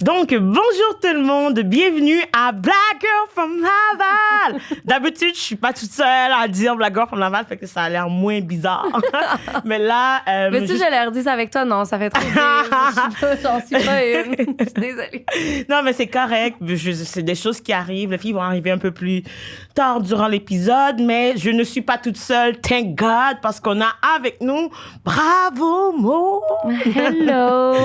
Donc, bonjour tout le monde, bienvenue à Black Girl from Laval. D'habitude, je suis pas toute seule à dire Black Girl from Laval, fait que ça a l'air moins bizarre. Mais là... mais si j'ai l'air dit ça avec toi, non, ça fait trop bien. J'en suis pas une. Je suis désolée. Non, mais c'est correct. C'est des choses qui arrivent. Les filles vont arriver un peu plus tard durant l'épisode, mais je ne suis pas toute seule, thank God, parce qu'on a avec nous Bravo Maud. Hello.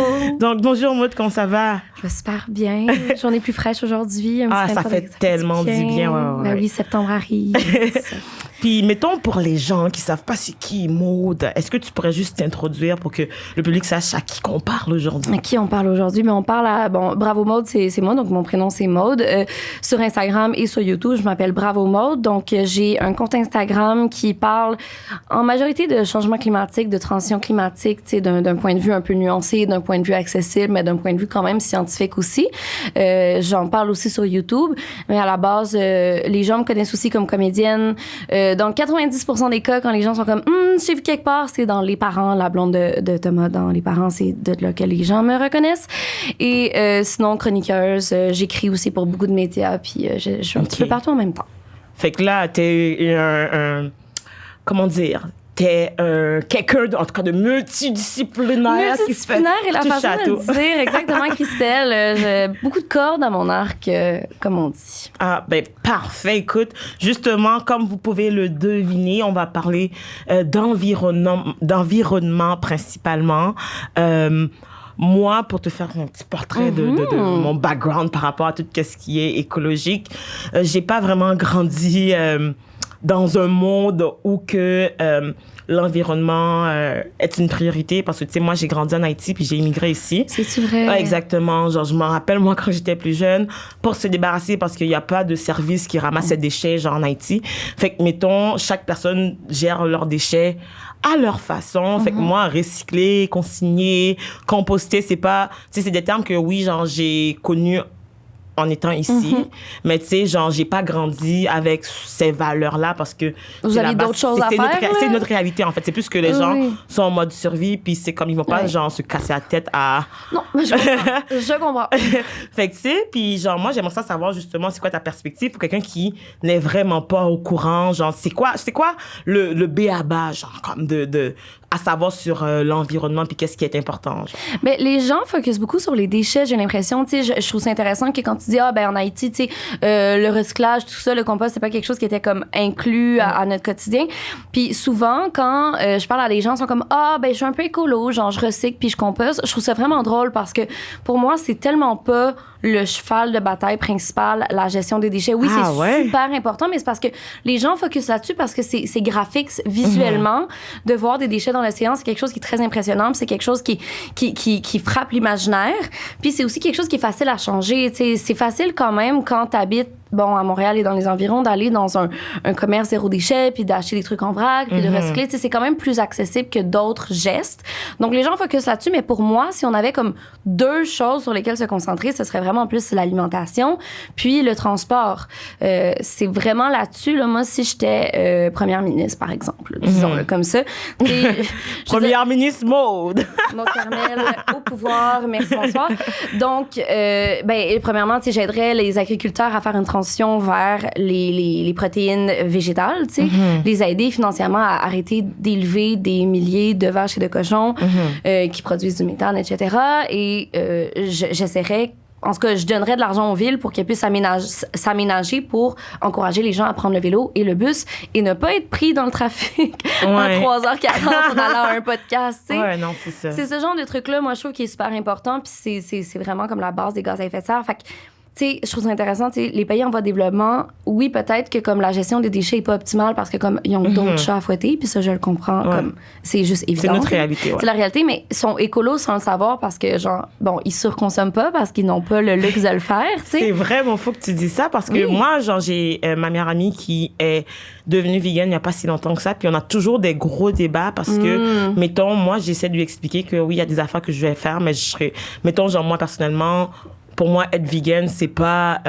Donc, bonjour Maud, comment ça va? Je vais super bien. Journée plus fraîche aujourd'hui. Ça fait tellement du bien. Ouais. Ben oui, septembre arrive. Puis, mettons, pour les gens qui savent pas c'est qui Maud, est-ce que tu pourrais juste t'introduire pour que le public sache à qui qu'on parle aujourd'hui? À qui on parle aujourd'hui? Mais on parle à... Bon, Bravo Maud, c'est moi, donc mon prénom, c'est Maud. Sur Instagram et sur YouTube, je m'appelle Bravo Maud. Donc, j'ai un compte Instagram qui parle en majorité de changement climatique, de transition climatique, tu sais, d'un point de vue un peu nuancé, d'un point de vue accessible, mais d'un point de vue quand même scientifique aussi. J'en parle aussi sur YouTube. Mais à la base, les gens me connaissent aussi comme comédienne. Dans 90% des cas, quand les gens sont comme j'ai vu quelque part, c'est dans Les Parents, la blonde de Thomas dans Les Parents, c'est de là que les gens me reconnaissent. Et sinon, chroniqueuse, j'écris aussi pour beaucoup de médias, puis je suis un petit peu partout en même temps. Fait que là, t'es comment dire? T'es quelqu'un, en tout cas, de multidisciplinaire. Multidisciplinaire est la façon de le dire, exactement, Christelle. J'ai beaucoup de cordes à mon arc, comme on dit. Ah, ben parfait. Écoute, justement, comme vous pouvez le deviner, on va parler d'environnement principalement. Moi, pour te faire un petit portrait de mon background par rapport à tout ce qui est écologique, j'ai pas vraiment grandi dans un monde où que l'environnement est une priorité, parce que, tu sais, moi, j'ai grandi en Haïti puis j'ai immigré ici. C'est-tu vrai? Ouais, exactement. Genre, je m'en rappelle, moi, quand j'étais plus jeune, pour se débarrasser, parce qu'il n'y a pas de service qui ramasse ses déchets, genre, en Haïti. Fait que, mettons, chaque personne gère leurs déchets à leur façon. Fait que moi, recycler, consigner, composter, c'est pas... Tu sais, c'est des termes que, oui, genre, j'ai connus en étant ici. Mais tu sais, genre, j'ai pas grandi avec ces valeurs-là parce que... Vous avez d'autres choses à faire? C'est notre réalité, en fait. C'est plus que les gens sont en mode survie, puis c'est comme ils vont pas, genre, se casser la tête à... Non, mais je comprends. Fait que tu sais, puis genre, moi, j'aimerais ça savoir, justement, c'est quoi ta perspective pour quelqu'un qui n'est vraiment pas au courant, genre, c'est quoi le b.a.-ba, genre, comme à savoir sur l'environnement puis qu'est-ce qui est important, genre. Mais les gens focusent beaucoup sur les déchets, j'ai l'impression. Tu sais, je trouve ça intéressant que quand tu dis en Haïti, tu sais, le recyclage, tout ça, le compost, c'est pas quelque chose qui était comme inclus à notre quotidien. Puis souvent, quand je parle à des gens, ils sont comme je suis un peu écolo, genre je recycle puis je composte. Je trouve ça vraiment drôle parce que pour moi, c'est tellement pas le cheval de bataille principal, la gestion des déchets. Oui, c'est super important, mais c'est parce que les gens focusent là-dessus parce que c'est graphique visuellement de voir des déchets dans l'océan. C'est quelque chose qui est très impressionnant. C'est quelque chose qui frappe l'imaginaire. Puis c'est aussi quelque chose qui est facile à changer. T'sais, c'est facile quand même quand tu habites à Montréal et dans les environs, d'aller dans un commerce zéro déchet, puis d'acheter des trucs en vrac, puis de recycler. C'est quand même plus accessible que d'autres gestes. Donc, les gens focusent là-dessus, mais pour moi, si on avait comme deux choses sur lesquelles se concentrer, ce serait vraiment plus l'alimentation, puis le transport. C'est vraiment là-dessus, là, moi, si j'étais première ministre, par exemple, disons-le comme ça. Première ministre Maud! Maud Carmel, au pouvoir, merci, bonsoir. Donc, premièrement, j'aiderais les agriculteurs à faire une transition vers les protéines végétales, tu sais, les aider financièrement à arrêter d'élever des milliers de vaches et de cochons qui produisent du méthane, etc. Et j'essaierais, en tout cas, je donnerais de l'argent aux villes pour qu'elles puissent s'aménager pour encourager les gens à prendre le vélo et le bus et ne pas être pris dans le trafic à 3h40 en allant à un podcast, tu sais. Ouais, non, c'est ça. C'est ce genre de truc-là, moi, je trouve, qui est super important, puis c'est vraiment comme la base des gaz à effet de serre. Fait que, tu sais, je trouve ça intéressant, tu sais, les pays en voie de développement, oui, peut-être que comme la gestion des déchets est pas optimale parce que comme ils ont d'autres chats à fouetter, puis ça, je le comprends, comme c'est juste évident. C'est notre réalité, C'est la réalité, mais ils sont écolos sans le savoir parce que, genre, ils surconsomment pas parce qu'ils n'ont pas le luxe de le faire, tu sais. C'est vraiment faux que tu dis ça parce que moi, genre, j'ai ma meilleure amie qui est devenue vegan il n'y a pas si longtemps que ça, puis on a toujours des gros débats parce que, mettons, moi, j'essaie de lui expliquer que oui, il y a des affaires que je vais faire, mais mettons, genre, moi, personnellement, pour moi, être vegan, c'est pas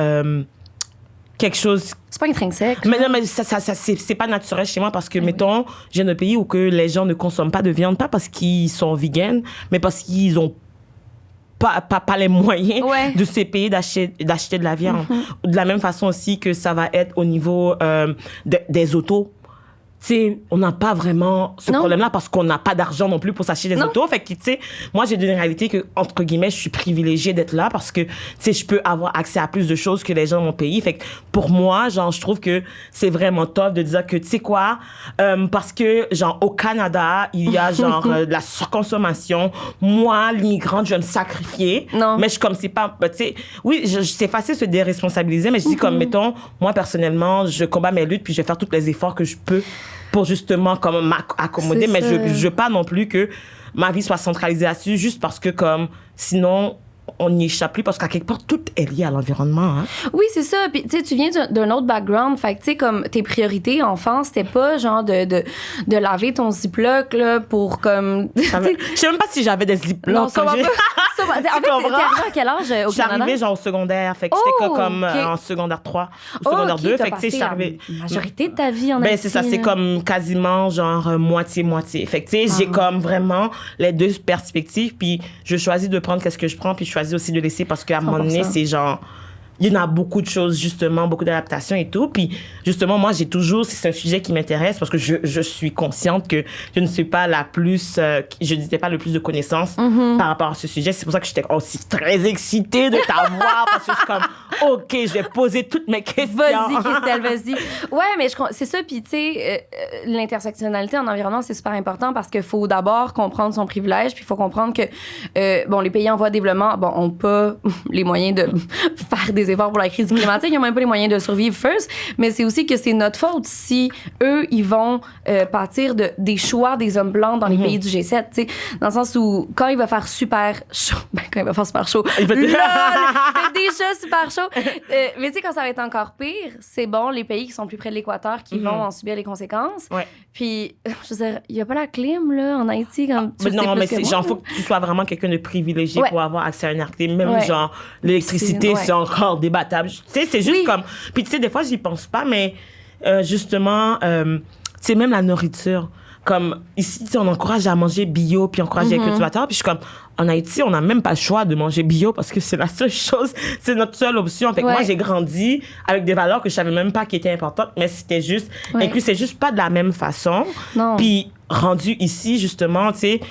quelque chose... C'est pas intrinsèque. Mais non, mais ça c'est pas naturel chez moi parce que, mettons, j'ai un pays où que les gens ne consomment pas de viande, pas parce qu'ils sont vegan, mais parce qu'ils ont pas les moyens Ouais. de ces pays d'acheter de la viande. De la même façon aussi que ça va être au niveau des autos. Tu sais, on n'a pas vraiment ce problème-là parce qu'on n'a pas d'argent non plus pour s'acheter des autos. Fait que, tu sais, moi, j'ai une réalité que, entre guillemets, je suis privilégiée d'être là parce que, tu sais, je peux avoir accès à plus de choses que les gens dans mon pays. Fait que, pour moi, genre, je trouve que c'est vraiment top de dire que, tu sais quoi, parce que, genre, au Canada, il y a, genre, de la surconsommation. Moi, l'immigrante, je vais me sacrifier. Non. Mais je, comme c'est pas, tu sais, oui, c'est facile de se déresponsabiliser, mais je dis comme, mettons, moi, personnellement, je combats mes luttes puis je vais faire tous les efforts que je peux pour justement comme m'accommoder, mais je veux pas non plus que ma vie soit centralisée là-dessus juste parce que comme sinon on n'y échappe plus parce qu'à quelque part tout est lié à l'environnement. Hein? Oui, c'est ça. Puis tu sais, tu viens d'un autre background, fait que tu sais comme tes priorités enfant, c'était pas genre de laver ton Ziploc là pour comme. Je sais même pas si j'avais des Ziplocs. Non, ça va pas. En fait, t'es arrivé à quel âge au Canada? J'arrivais genre au secondaire, fait que j'étais comme en secondaire 3 ou secondaire 2, fait que tu sais, j'arrivais la majorité de ta vie en Ben c'est ça, c'est comme quasiment genre moitié-moitié. Fait que tu sais, j'ai comme vraiment les deux perspectives, puis je choisis de prendre qu'est-ce que je prends, puis je choisis aussi de laisser parce qu'à un moment donné, c'est genre il y en a beaucoup de choses, justement, beaucoup d'adaptations et tout. Puis, justement, moi, c'est un sujet qui m'intéresse parce que je suis consciente que je ne suis pas la plus, je n'ai pas le plus de connaissances par rapport à ce sujet. C'est pour ça que j'étais aussi très excitée de t'avoir parce que je suis comme, OK, je vais poser toutes mes questions. Vas-y, Christelle, vas-y. Ouais, mais c'est ça. Puis, tu sais, l'intersectionnalité en environnement, c'est super important parce qu'il faut d'abord comprendre son privilège. Puis, il faut comprendre que, bon, les pays en voie de développement, bon, n'ont pas les moyens de faire des efforts pour la crise climatique. Ils n'ont même pas les moyens de survivre first. Mais c'est aussi que c'est notre faute si eux, ils vont pâtir des choix des hommes blancs dans les pays du G7. Tu sais, dans le sens où quand il va faire super chaud, quand il va faire super chaud, il fait déjà super chaud. Mais tu sais, quand ça va être encore pire, c'est bon, les pays qui sont plus près de l'équateur qui vont en subir les conséquences. Ouais. Puis, je veux dire, il n'y a pas la clim, là, en Haïti. Comme non, mais c'est genre, faut que tu sois vraiment quelqu'un de privilégié pour avoir accès à une clim. Même genre, l'électricité, c'est encore débattable. Tu sais, c'est juste comme... Puis tu sais, des fois, j'y pense pas, mais justement, tu sais, même la nourriture. Comme ici, on encourage à manger bio, puis on encourage les cultivateurs. Puis je suis comme, en Haïti, on n'a même pas le choix de manger bio parce que c'est la seule chose, c'est notre seule option. Fait que moi, j'ai grandi avec des valeurs que je savais même pas qui étaient importantes, mais c'était juste, inclus, c'est juste pas de la même façon. Non. Puis rendu ici, justement, tu sais,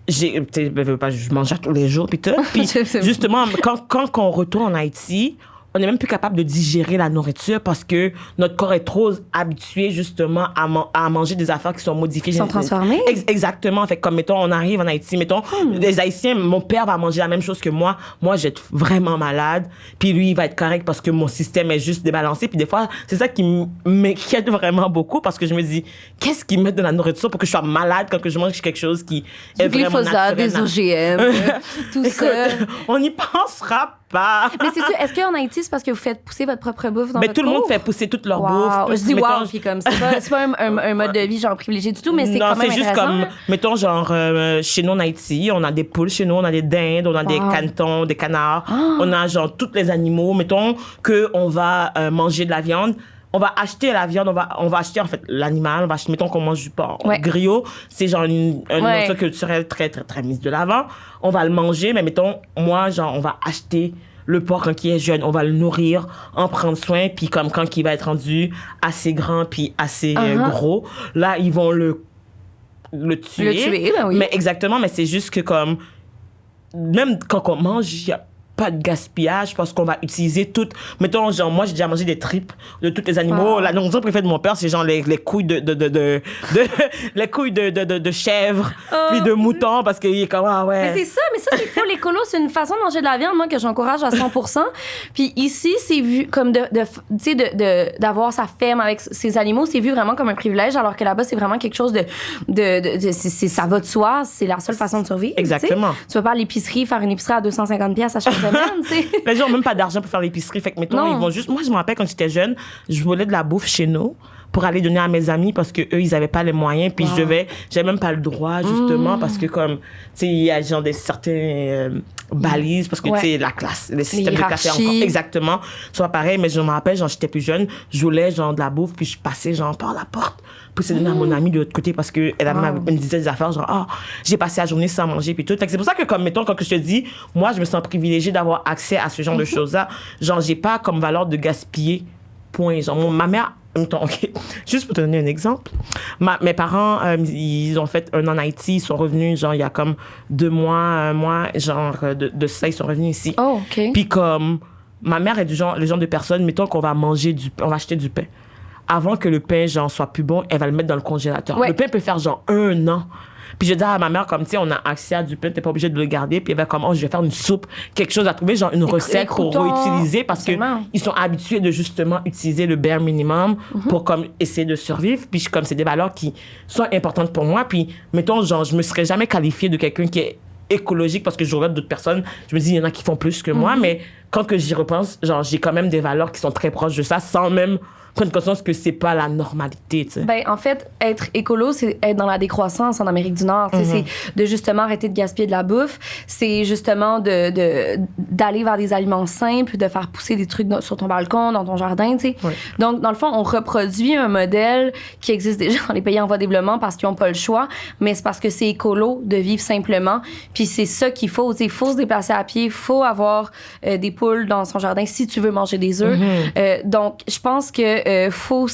je mange tous les jours, puis tout. Puis justement, quand on retourne en Haïti, on n'est même plus capable de digérer la nourriture parce que notre corps est trop habitué justement à manger des affaires qui sont modifiées. Qui sont transformées. Exactement. Fait que comme, mettons, on arrive en Haïti, mettons, les Haïtiens, mon père va manger la même chose que moi. Moi, je vais être vraiment malade. Puis lui, il va être correct parce que mon système est juste débalancé. Puis des fois, c'est ça qui m'inquiète vraiment beaucoup parce que je me dis, qu'est-ce qu'ils mettent dans la nourriture pour que je sois malade quand je mange quelque chose qui est vraiment naturel? Des OGM, tout ça. On n'y pensera pas. Mais est-ce qu'en Haïti, c'est parce que vous faites pousser votre propre bouffe dans votre tout le monde cour? fait pousser toute leur bouffe. Je dis wow, puis comme c'est pas un mode de vie genre privilégié du tout, mais c'est quand même intéressant. Non, c'est juste comme, mettons genre, chez nous en Haïti, on a des poules chez nous, on a des dindes, on a des canetons, des canards, on a genre tous les animaux. Mettons qu'on va manger de la viande. On va acheter la viande, on va acheter en fait l'animal, mettons qu'on mange du porc. Griot, c'est genre une nourriture culturelle très, très, très mise de l'avant. On va le manger, mais mettons, moi, genre, on va acheter le porc quand il est jeune, on va le nourrir, en prendre soin, puis comme quand il va être rendu assez grand puis assez gros, là, ils vont le tuer. Le tuer, ben oui. Mais exactement, mais c'est juste que comme, même quand on mange, il y a pas de gaspillage parce qu'on va utiliser toutes. Mettons, genre, moi, j'ai déjà mangé des tripes de tous les animaux. La nourriture préférée de mon père, c'est genre les couilles les couilles de chèvre, puis de mouton, parce qu'il est comme, ah ouais. Mais c'est ça, il faut l'écolo, c'est une façon de manger de la viande, moi, que j'encourage à 100%. Puis ici, c'est vu comme d'avoir sa ferme avec ses animaux, c'est vu vraiment comme un privilège, alors que là-bas, c'est vraiment quelque chose ça va de soi, c'est la seule façon de survivre. Exactement. Tu vas pas à l'épicerie, faire une épicerie à 250$ à chaque semaine, tu sais. Les gens n'ont même pas d'argent pour faire l'épicerie. Fait que, mettons, ils vont juste. Moi, je me rappelle quand j'étais jeune, je volais de la bouffe chez nous pour aller donner à mes amis parce que eux ils avaient pas les moyens, puis j'avais même pas le droit justement parce que comme tu sais il y a genre des certains balises parce que tu sais la classe, les systèmes de classe encore exactement soit pareil, mais je me rappelle genre j'étais plus jeune, je voulais genre de la bouffe puis je passais genre par la porte pour se donner à mon amie de l'autre côté parce que elle me disait des affaires genre j'ai passé la journée sans manger puis tout. Fait que c'est pour ça que comme mettons quand je te dis moi je me sens privilégiée d'avoir accès à ce genre de choses là, genre j'ai pas comme valeur de gaspiller point. Genre ma mère OK. Juste pour te donner un exemple, mes parents, ils ont fait un an en Haïti, ils sont revenus, genre, il y a comme 2 mois, 1 mois, genre, de ça, ils sont revenus ici. Oh, OK. Puis comme, ma mère est le genre de personne, mettons qu'on va manger on va acheter du pain. Avant que le pain, genre, soit plus bon, elle va le mettre dans le congélateur. Ouais. Le pain peut faire, genre, 1 an. Puis je dis à ma mère, comme, tu sais, on a accès à du pain, t'es pas obligé de le garder. Puis elle va comme, je vais faire une soupe, quelque chose à trouver, genre une recette pour réutiliser parce qu'ils sont habitués de justement utiliser le bare minimum pour comme essayer de survivre. Puis comme c'est des valeurs qui sont importantes pour moi. Puis mettons, genre, je me serais jamais qualifiée de quelqu'un qui est écologique parce que je regarde d'autres personnes. Je me dis, il y en a qui font plus que moi. Mais quand que j'y repense, genre, j'ai quand même des valeurs qui sont très proches de ça sans même prendre conscience que c'est pas la normalité, tu sais. Ben, en fait, être écolo, c'est être dans la décroissance en Amérique du Nord. C'est de justement arrêter de gaspiller de la bouffe. C'est justement d'aller vers des aliments simples, de faire pousser des trucs sur ton balcon, dans ton jardin, tu sais. Oui. Donc, dans le fond, on reproduit un modèle qui existe déjà dans les pays en voie de développement parce qu'ils n'ont pas le choix, mais c'est parce que c'est écolo de vivre simplement. Puis c'est ça qu'il faut, tu sais. Il faut se déplacer à pied, il faut avoir des poules dans son jardin si tu veux manger des œufs. Donc, je pense que faut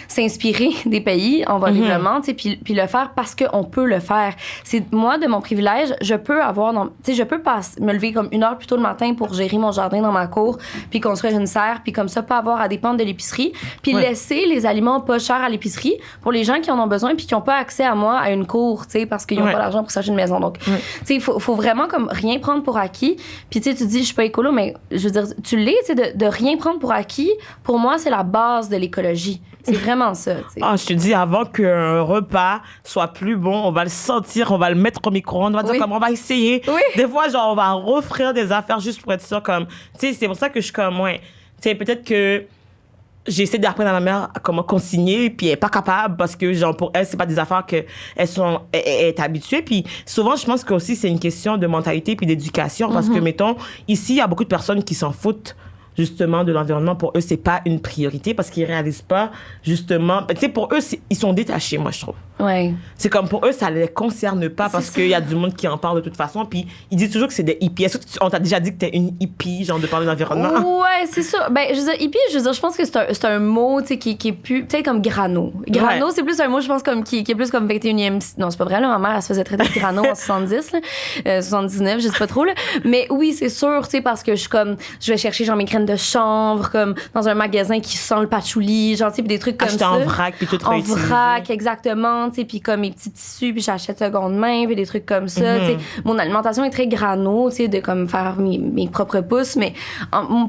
s'inspirer des pays en voie de développement, tu sais, puis le faire parce qu'on peut le faire. C'est moi de mon privilège, je peux avoir, tu sais, je peux me lever comme 1 heure plus tôt le matin pour gérer mon jardin dans ma cour, puis construire une serre, puis comme ça pas avoir à dépendre de l'épicerie, puis laisser les aliments pas chers à l'épicerie pour les gens qui en ont besoin puis qui ont pas accès à moi à une cour, tu sais, parce qu'ils ont pas l'argent pour s'acheter une maison. Donc, tu sais, il faut vraiment comme rien prendre pour acquis. Puis tu sais, tu dis je suis pas écolo, mais je veux dire tu l'es, tu sais, de rien prendre pour acquis, pour moi, c'est la base de l'écologie. C'est vraiment ça. T'sais. Je te dis, avant qu'un repas soit plus bon, on va le sentir, on va le mettre au micro-ondes, on va dire comme on va essayer. Oui. Des fois, genre, on va refaire des affaires juste pour être sûr, comme, tu sais, c'est pour ça que je suis comme, tu sais, peut-être que j'essaie d'apprendre à ma mère comment consigner, puis elle est pas capable parce que, genre, pour elle, c'est pas des affaires qu'elle est habituée. Puis souvent, je pense que aussi c'est une question de mentalité puis d'éducation parce que, mettons, ici, il y a beaucoup de personnes qui s'en foutent justement de l'environnement. Pour eux, c'est pas une priorité parce qu'ils réalisent pas justement, tu sais, pour eux ils sont détachés, moi je trouve. Ouais. C'est comme pour eux ça les concerne pas parce qu'il y a du monde qui en parle de toute façon, puis ils disent toujours que c'est des hippies. Est-ce qu'on t'a déjà dit que t'es une hippie, genre de parler de l'environnement? Ouais, c'est ça. Ben je veux dire hippie, je pense que c'est un mot, tu sais, qui est plus peut-être comme grano. Grano, c'est plus un mot, je pense, comme qui est plus comme 21e. Non, c'est pas vrai là, ma mère elle se faisait traiter de grano en 70 là, 79, je sais pas trop là. Mais oui, c'est sûr, tu sais, parce que je vais chercher genre mes graines de chanvre comme dans un magasin qui sent le patchouli, genre, tu sais, des trucs comme acheter ça. En vrac, puis tout réutiliser. En vrac, exactement, tu sais, puis comme mes petits tissus, puis j'achète seconde main, puis des trucs comme ça, tu sais. Mon alimentation est très grano, tu sais, de comme faire mes propres pousses, mais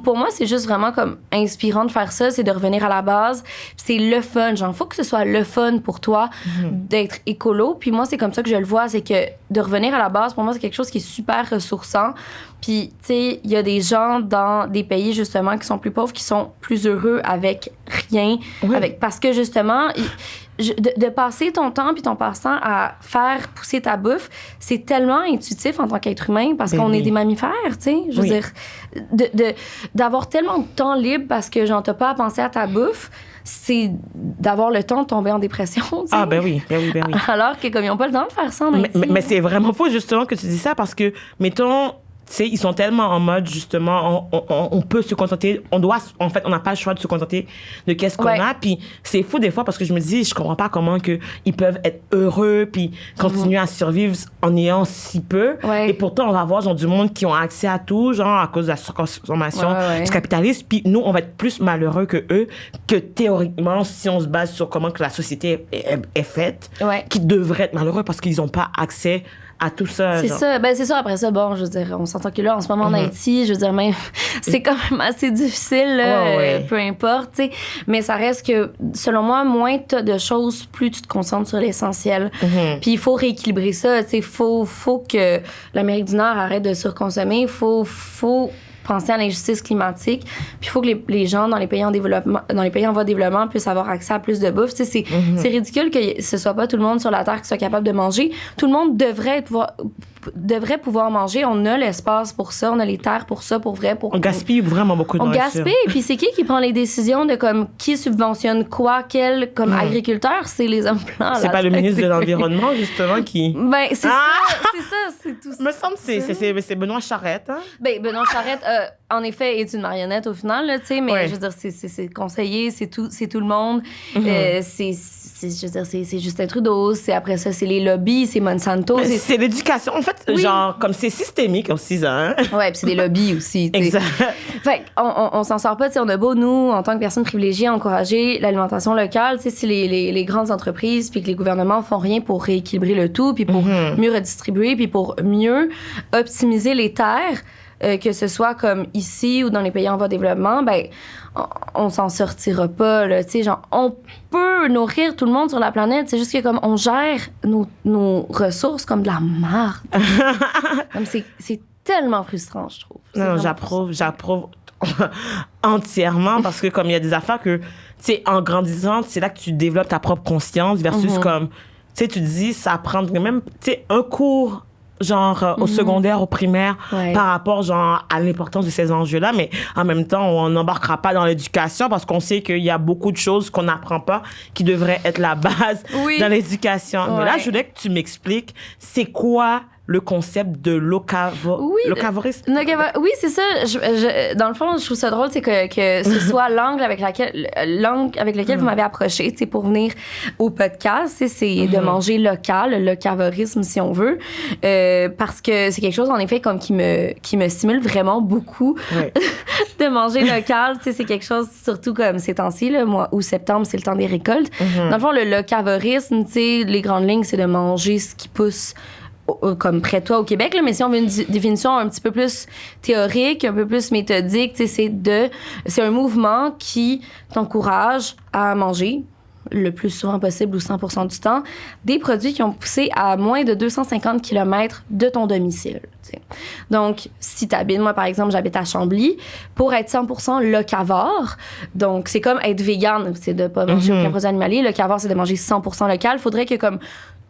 pour moi, c'est juste vraiment comme inspirant de faire ça, c'est de revenir à la base. C'est le fun, genre, faut que ce soit le fun pour toi d'être écolo, puis moi, c'est comme ça que je le vois, c'est que de revenir à la base, pour moi, c'est quelque chose qui est super ressourçant. Puis, tu sais, il y a des gens dans des pays, justement, qui sont plus pauvres, qui sont plus heureux avec rien. Oui. Parce que, justement, de passer ton temps puis ton passe-temps à faire pousser ta bouffe, c'est tellement intuitif en tant qu'être humain parce qu'on est des mammifères, tu sais. Je veux dire, d'avoir tellement de temps libre parce que, genre, t'as pas à penser à ta bouffe, c'est d'avoir le temps de tomber en dépression, tu sais. Ah, ben oui. Alors que, comme ils n'ont pas le temps de faire ça en Haïti. Mais c'est vraiment faux, justement, que tu dis ça parce que, mettons, tu sais, ils sont tellement en mode, justement, on peut se contenter, on n'a pas le choix de se contenter de qu'est-ce qu'on a. Puis c'est fou des fois parce que je me dis, je comprends pas comment ils peuvent être heureux puis continuer à survivre en ayant si peu. Ouais. Et pourtant, on va avoir genre du monde qui ont accès à tout, genre à cause de la surconsommation du capitalisme. Puis nous, on va être plus malheureux que eux, que théoriquement, si on se base sur comment que la société est faite, qui devraient être malheureux parce qu'ils n'ont pas accès à tout ça. C'est ça. Ben, c'est ça. Après ça, bon, je veux dire, on s'entend que là, en ce moment, en Haïti, je veux dire, même, c'est quand même assez difficile, là, peu importe, tu sais. Mais ça reste que, selon moi, moins t'as de choses, plus tu te concentres sur l'essentiel. Puis il faut rééquilibrer ça, tu sais. Faut que l'Amérique du Nord arrête de surconsommer. Faut penser à l'injustice climatique. Puis il faut que les gens dans les pays en développement, dans les pays en voie de développement puissent avoir accès à plus de bouffe. Tu sais, c'est ridicule que ce soit pas tout le monde sur la Terre qui soit capable de manger. Tout le monde devrait pouvoir manger. On a l'espace pour ça, on a les terres pour ça, pour vrai. On gaspille vraiment beaucoup de nourriture. On gaspille, puis c'est qui prend les décisions de comme qui subventionne quoi, quel comme agriculteur, c'est les hommes blancs. C'est pas le ministre de l'Environnement, justement, qui... Ben, c'est tout ça. Me semble que c'est Benoît Charette, hein? Ben, Benoît Charette, en effet, est une marionnette au final, là, tu sais, mais je veux dire, c'est conseiller, c'est tout le monde. Je veux dire, c'est Justin Trudeau, après ça, c'est les lobbies, c'est Monsanto. C'est l'éducation. En fait, genre, comme c'est systémique aussi, ça, hein? Ouais, puis c'est des lobbies aussi, tu sais. Exact. Fait on s'en sort pas, tu sais, on a beau, nous, en tant que personnes privilégiées, encourager l'alimentation locale, tu sais, si les grandes entreprises puis que les gouvernements font rien pour rééquilibrer le tout, puis pour mieux redistribuer, puis pour mieux optimiser les terres, que ce soit comme ici ou dans les pays en voie de développement, ben on s'en sortira pas, là, tu sais, genre, on peut nourrir tout le monde sur la planète, c'est juste que comme on gère nos ressources comme de la merde. Comme c'est tellement frustrant, je trouve. Non, j'approuve entièrement parce que comme il y a des affaires que, tu sais, en grandissant, c'est là que tu développes ta propre conscience versus comme, tu sais, tu te dis, ça prend même, tu sais, un cours genre au secondaire, au primaire, par rapport genre à l'importance de ces enjeux-là, mais en même temps, on n'embarquera pas dans l'éducation parce qu'on sait qu'il y a beaucoup de choses qu'on n'apprend pas qui devraient être la base dans l'éducation. Mais là, je voulais que tu m'expliques, c'est quoi le concept de locavorisme? Oui, c'est ça. Dans le fond, je trouve ça drôle, c'est que ce soit l'angle avec lequel vous m'avez approché, tu sais, pour venir au podcast, c'est de manger local, le locavorisme, si on veut, parce que c'est quelque chose, en effet, comme qui me stimule vraiment beaucoup de manger local. Tu sais, c'est quelque chose, surtout comme ces temps-ci, là, moi, août, septembre, c'est le temps des récoltes. Dans le fond, le locavorisme, tu sais, les grandes lignes, c'est de manger ce qui pousse comme près de toi au Québec, là, mais si on veut une définition un petit peu plus théorique, un peu plus méthodique, c'est un mouvement qui t'encourage à manger le plus souvent possible ou 100% du temps, des produits qui ont poussé à moins de 250 km de ton domicile. T'sais. Donc, si tu habites, moi par exemple, j'habite à Chambly, pour être 100% locavore, donc c'est comme être vegan, c'est de pas manger aucun produit animalier, locavore c'est de manger 100% local, faudrait que comme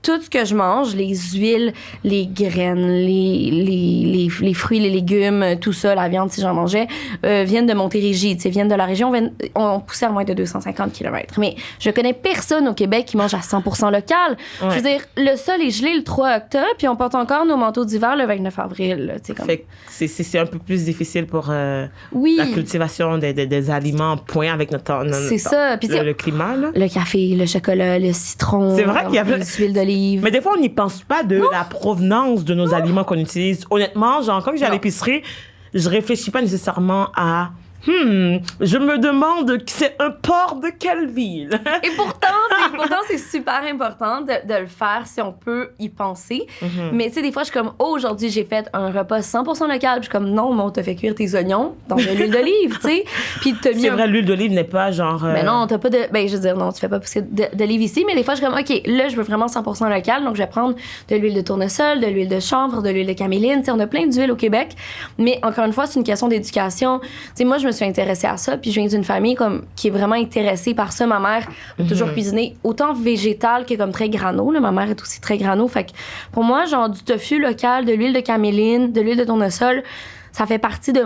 tout ce que je mange, les huiles, les graines, les fruits, les légumes, tout ça, la viande, si j'en mangeais, viennent de Montérégie, viennent de la région, on poussait à moins de 250 km. Mais je connais personne au Québec qui mange à 100% local. Ouais. Je veux dire, le sol est gelé le 3 octobre, puis on porte encore nos manteaux d'hiver le 29 avril. Là, comme... Fait que c'est un peu plus difficile pour la cultivation des aliments, point avec c'est ça. Puis le climat. Là. Le café, le chocolat, le citron, c'est vrai qu'il y a l'huile d'olive. Mais des fois, on n'y pense pas de la provenance de nos aliments qu'on utilise. Honnêtement, genre, quand j'ai à l'épicerie, je réfléchis pas nécessairement à... je me demande c'est un port de quelle ville? Et pourtant, c'est super important de le faire si on peut y penser. Mais tu sais, des fois, je suis comme, aujourd'hui, j'ai fait un repas 100% local. Puis je suis comme, non, mais on t'a fait cuire tes oignons dans de l'huile d'olive, tu sais. Puis t'as mis c'est vrai, l'huile d'olive n'est pas genre... Mais non, t'as pas de... Ben, je veux dire, non, tu fais pas pousser d'olive ici. Mais des fois, je suis comme, OK, là, je veux vraiment 100% local. Donc, je vais prendre de l'huile de tournesol, de l'huile de chanvre, de l'huile de caméline. Tu sais, on a plein d'huiles au Québec. Mais encore une fois, c'est une question d'éducation. Tu sais, moi, je me suis intéressée à ça, puis je viens d'une famille comme qui est vraiment intéressée par ça. Ma mère a toujours cuisiné autant végétal que comme très grano. Là. Ma mère est aussi très grano. Fait que pour moi, genre du tofu local, de l'huile de caméline, de l'huile de tournesol, ça fait partie de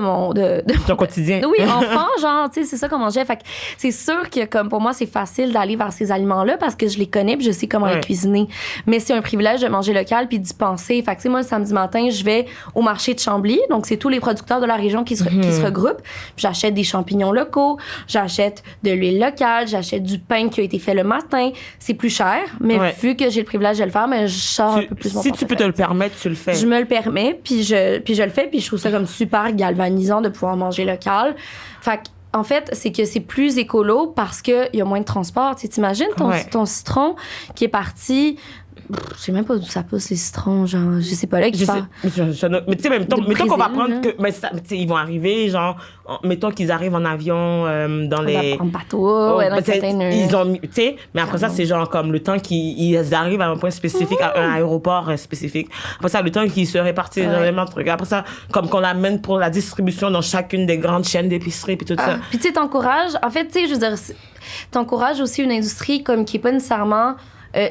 ton quotidien. Oui, enfant, genre, tu sais, c'est ça qu'on mangeait. Fait que c'est sûr que, comme pour moi, c'est facile d'aller vers ces aliments-là parce que je les connais puis je sais comment les cuisiner. Mais c'est un privilège de manger local puis d'y penser. Fait que, tu sais, moi, le samedi matin, je vais au marché de Chambly. Donc, c'est tous les producteurs de la région qui se regroupent. Puis j'achète des champignons locaux, j'achète de l'huile locale, j'achète du pain qui a été fait le matin. C'est plus cher, mais vu que j'ai le privilège de le faire, mais je sors un peu plus mon Si tu peux te le permettre, tu le fais. Je me le permets, puis je le fais, puis je trouve ça comme super galvanisant de pouvoir manger local. Fait en fait, c'est que c'est plus écolo parce qu'il y a moins de transport. Tu t'imagines ton citron qui est parti Je sais même pas d'où ça pousse, les citrons, genre, je sais pas, là, qui parle. Mais tu sais, mettons qu'on va prendre que... Mais tu sais, ils vont arriver, genre, mettons qu'ils arrivent en avion dans les... En bateau, dans les containers. Ils ont... Tu sais, mais après ça, c'est genre comme le temps qu'ils arrivent à un point spécifique, à un aéroport spécifique. Après ça, le temps qu'ils se répartissent énormément de trucs. Après ça, comme qu'on l'amène pour la distribution dans chacune des grandes chaînes d'épicerie, puis tout ça. Puis tu sais, t'encourages... En fait, tu sais, je veux dire, t'encourages aussi une industrie comme qui est pas nécessairement...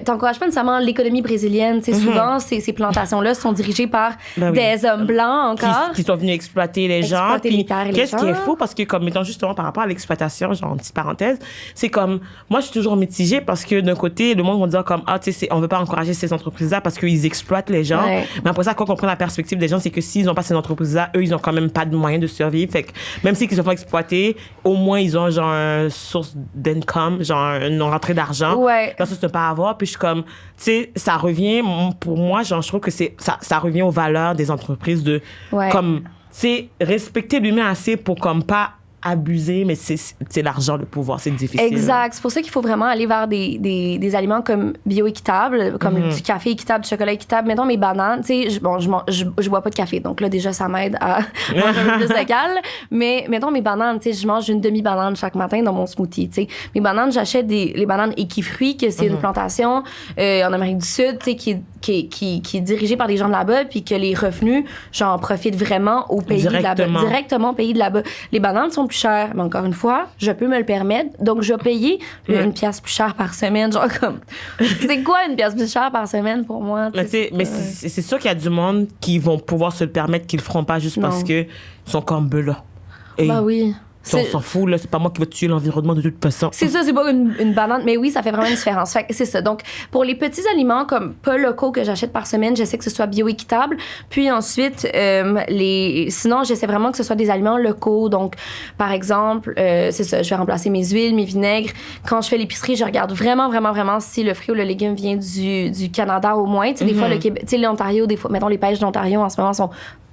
t'encourages pas nécessairement l'économie brésilienne. Souvent, ces plantations-là sont dirigées par des hommes blancs encore. Qui sont venus exploiter les gens. Exploiter les terres et les qu'est-ce qui est gens. fou? Parce que, comme mettons justement par rapport à l'exploitation, genre en petite parenthèse, c'est comme, moi, je suis toujours mitigée parce que d'un côté, le monde va dire comme, ah, tu sais, on veut pas encourager ces entreprises-là parce qu'ils exploitent les gens. Ouais. Mais après ça, quand on prend la perspective des gens, c'est que s'ils n'ont pas ces entreprises-là, eux, ils ont quand même pas de moyens de survivre. Fait que même s'ils se font exploiter, au moins, ils ont genre une source d'income, genre une rentrée d'argent. Ouais. Là, ça, c'est pas à avoir. Puis je suis comme, tu sais, ça revient, pour moi, genre, je trouve que ça revient aux valeurs des entreprises de, comme, tu sais, respecter l'humain assez pour, comme, pas abuser, mais c'est l'argent, le pouvoir, c'est difficile. Exact. C'est pour ça qu'il faut vraiment aller vers des aliments comme bio-équitables, comme du café équitable, du chocolat équitable. Mettons mes bananes, tu sais, je bois pas de café, donc là, déjà, ça m'aide à manger un peu plus local. Mais mettons mes bananes, tu sais, je mange une demi-banane chaque matin dans mon smoothie, tu sais. Mes bananes, j'achète les bananes Equifruits, que c'est une plantation en Amérique du Sud, tu sais, qui est dirigée par des gens de là-bas, puis que les revenus, j'en profite vraiment au pays de là-bas. Directement au pays de là-bas. Les bananes sont plus chères, mais encore une fois, je peux me le permettre, donc je vais payer une pièce plus chère par semaine, genre comme... C'est quoi une pièce plus chère par semaine pour moi? Mais c'est sûr qu'il y a du monde qui vont pouvoir se le permettre, qui le feront pas juste parce que ils sont comme là. Bah oui. On s'en fout, là, c'est pas moi qui vais tuer l'environnement de toute façon. C'est ça, c'est pas une banane, mais oui, ça fait vraiment une différence. Fait que c'est ça. Donc, pour les petits aliments comme pas locaux que j'achète par semaine, j'essaie que ce soit bio-équitable. Puis ensuite, sinon, j'essaie vraiment que ce soit des aliments locaux. Donc, par exemple, c'est ça, je vais remplacer mes huiles, mes vinaigres. Quand je fais l'épicerie, je regarde vraiment, vraiment, vraiment si le fruit ou le légume vient du Canada au moins. Tu sais, des fois, le Québec, tu sais, l'Ontario, des fois, mettons, les pêches d'Ontario en ce moment sont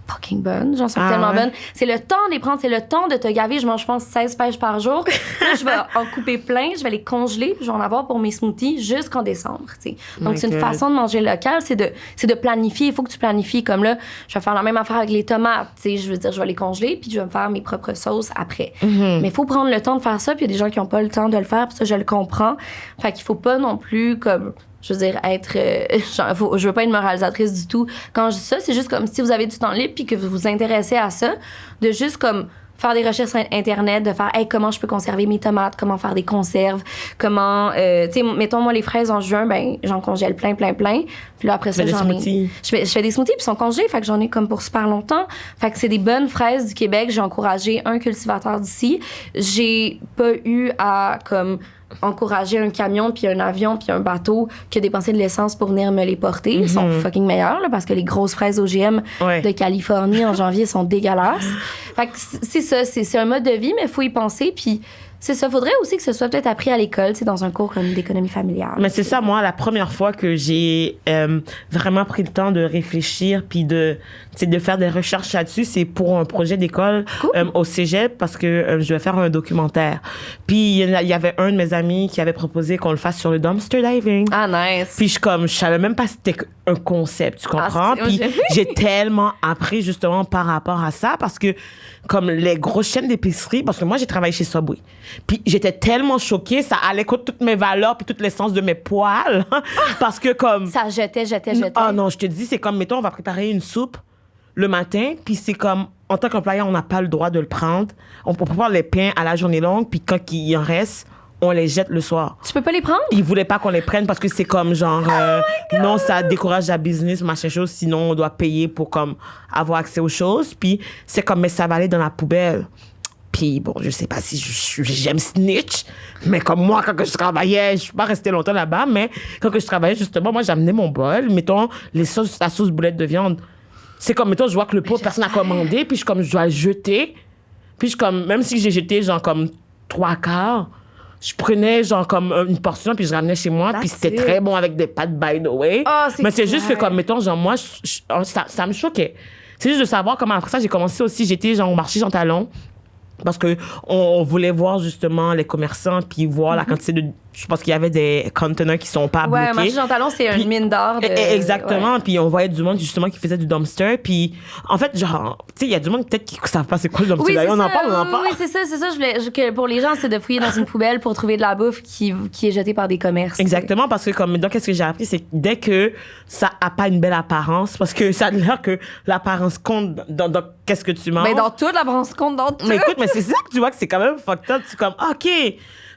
fucking bonnes, j'en suis tellement bonnes. C'est le temps de les prendre, c'est le temps de te gaver. Je mange, je pense, 16 pêches par jour. Là, je vais en couper plein, je vais les congeler, puis je vais en avoir pour mes smoothies jusqu'en décembre, tu sais. Donc, c'est une façon de manger local, c'est de planifier. Il faut que tu planifies. Comme là, je vais faire la même affaire avec les tomates, tu sais. Je veux dire, je vais les congeler, puis je vais me faire mes propres sauces après. Mais il faut prendre le temps de faire ça, puis il y a des gens qui n'ont pas le temps de le faire, puis ça, je le comprends. Fait qu'il faut pas non plus, comme... Je veux dire, être... je veux pas être moralisatrice du tout. Quand je dis ça, c'est juste comme si vous avez du temps libre puis que vous vous intéressez à ça, de juste comme faire des recherches sur Internet, de faire hey, comment je peux conserver mes tomates, comment faire des conserves, comment... tu sais, mettons, moi, les fraises en juin, ben j'en congèle plein. Puis là, après ça, j'en ai... Je fais des smoothies, puis ils sont congelés, fait que j'en ai comme pour super longtemps. Fait que c'est des bonnes fraises du Québec. J'ai encouragé un cultivateur d'ici. J'ai pas eu à, comme... encourager un camion, puis un avion, puis un bateau qui a dépensé de l'essence pour venir me les porter. Ils sont fucking meilleurs, là, parce que les grosses fraises OGM de Californie en janvier sont dégueulasses. Fait que c'est ça, c'est un mode de vie, mais il faut y penser, puis c'est ça. Faudrait aussi que ce soit peut-être appris à l'école, tu sais, dans un cours comme d'économie familiale. Mais c'est ça, moi, la première fois que j'ai vraiment pris le temps de réfléchir puis de faire des recherches là-dessus, c'est pour un projet d'école au cégep parce que je vais faire un documentaire. Puis il y avait un de mes amis qui avait proposé qu'on le fasse sur le dumpster diving. Ah, nice. Puis je savais même pas si c'était un concept, tu comprends? Puis j'ai tellement appris justement par rapport à ça parce que comme les grosses chaînes d'épicerie, parce que moi j'ai travaillé chez Subway. Puis j'étais tellement choquée, ça allait contre toutes mes valeurs puis toute l'essence de mes poils parce que comme ça jetait. Ah non, je te dis, c'est comme mettons on va préparer une soupe le matin, puis c'est comme en tant qu'employeur, on n'a pas le droit de le prendre. On peut prendre les pains à la journée longue, puis quand il en reste, on les jette le soir. Tu peux pas les prendre? Ils voulaient pas qu'on les prenne parce que c'est comme genre non, ça décourage la business, machin chose, sinon on doit payer pour comme avoir accès aux choses, puis c'est comme mais ça va aller dans la poubelle. Puis bon, je sais pas si j'aime snitch, mais comme moi, quand que je travaillais, je suis pas restée longtemps là-bas, mais quand que je travaillais, justement, moi, j'amenais mon bol, mettons, la sauce boulette de viande. C'est comme, mettons, je vois que le pot, personne n'a commandé, puis je dois le jeter. Puis même si j'ai jeté, genre, comme 3/4, je prenais, genre, comme une portion, puis je ramenais chez moi, puis c'était très bon avec des pâtes, by the way. Oh, mais c'est juste que, comme, mettons, genre, moi, ça me choquait. C'est juste de savoir comment, après ça, j'ai commencé aussi, j'étais, genre, au marché Jean Talon, parce que on voulait voir justement les commerçants puis voir la quantité je pense qu'il y avait des conteneurs qui sont pas Ouais, bloqués. marché Jean Talon, c'est une mine d'or. Exactement. Ouais. Puis on voyait du monde, justement, qui faisait du dumpster. Puis, en fait, genre, tu sais, il y a du monde peut-être qui ne savent pas c'est quoi le dumpster. Oui, c'est on ça. en parle. Oui, c'est ça. Que pour les gens, c'est de fouiller dans une poubelle pour trouver de la bouffe qui est jetée par des commerces. Exactement, parce que comme donc qu'est-ce que j'ai appris, c'est que dès que ça a pas une belle apparence, parce que ça a l'air que l'apparence compte dans qu'est-ce que tu manges. Mais dans tout, l'apparence compte dans tout. Mais écoute, mais c'est ça que tu vois que c'est quand même fucked up. Tu es comme, OK.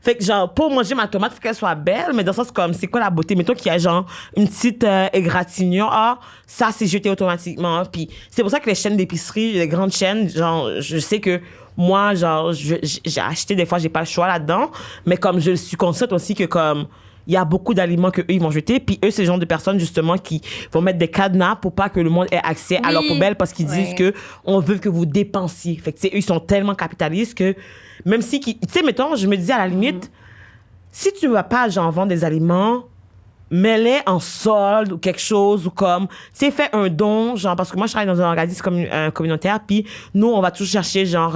Fait que genre, pour manger ma tomate, faut qu'elle soit belle, mais dans le sens comme, c'est quoi la beauté? Mettons qu'il y a genre une petite égratignure. Ah, ça, c'est jeté automatiquement. Puis c'est pour ça que les chaînes d'épicerie, les grandes chaînes, genre, je sais que moi, genre, j'ai acheté des fois, j'ai pas le choix là-dedans, mais comme je suis consciente aussi que comme, il y a beaucoup d'aliments qu'eux, ils vont jeter. Puis eux, c'est le genre de personnes, justement, qui vont mettre des cadenas pour pas que le monde ait accès à leur poubelle parce qu'ils disent que on veut que vous dépensiez. Fait que, tu sais, eux, ils sont tellement capitalistes que même si, tu sais, mettons, je me disais à la limite, si tu vas pas, genre, vendre des aliments, mets-les en solde ou quelque chose ou comme, tu sais, fais un don, genre, parce que moi, je travaille dans un organisme communautaire, puis nous, on va toujours chercher, genre,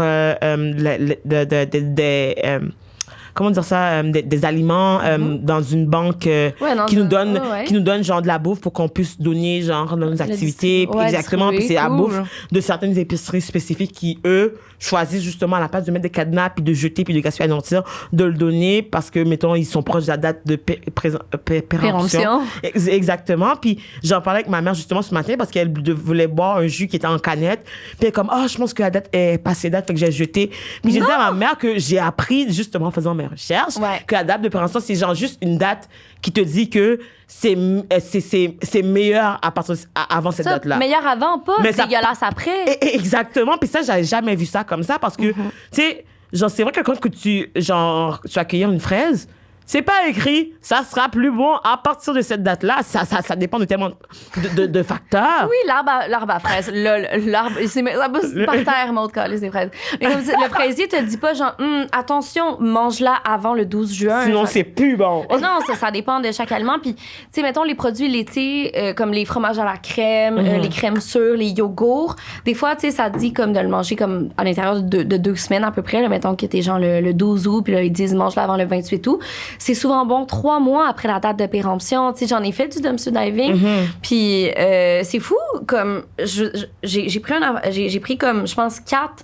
comment dire ça, des aliments dans une banque qui nous donne genre de la bouffe pour qu'on puisse donner genre dans nos activités. Puis exactement, puis c'est la bouffe de certaines épiceries spécifiques qui, eux, choisissent justement à la place de mettre des cadenas puis de jeter puis de gaspiller à nourriture, de le donner parce que, mettons, ils sont proches de la date de péremption. Exactement. Puis j'en parlais avec ma mère justement ce matin parce qu'elle voulait boire un jus qui était en canette. Puis elle est comme, je pense que la date est passée date, fait que j'ai jeté. Puis j'ai dit à ma mère que j'ai appris justement en faisant mes recherches que la date de péremption, c'est genre juste une date qui te dit que c'est meilleur à partir avant cette date-là. Meilleur avant, pas dégueulasse après. Exactement. Puis ça, j'avais jamais vu ça comme ça parce que, tu sais, genre, c'est vrai que quand tu vas cueillir une fraise, c'est pas écrit, ça sera plus bon à partir de cette date-là. Ça dépend de tellement de facteurs. Oui, l'arbre à fraises. L'arbre, c'est par terre, mon cas, les fraises. Mais comme le fraisier te dit pas, genre, attention, mange-la avant le 12 juin. Sinon, c'est plus bon. Non, ça dépend de chaque aliment. Puis, tu sais, mettons, les produits laitiers, comme les fromages à la crème, les crèmes sûres, les yogourts, des fois, tu sais, ça dit comme de le manger comme à l'intérieur de 2 semaines à peu près. Là, mettons que t'es genre le 12 août, puis là, ils disent mange-la avant le 28 août. C'est souvent bon 3 mois après la date de péremption. Tu sais, j'en ai fait du dumpster diving. Puis c'est fou, comme j'ai pris comme, je pense, 4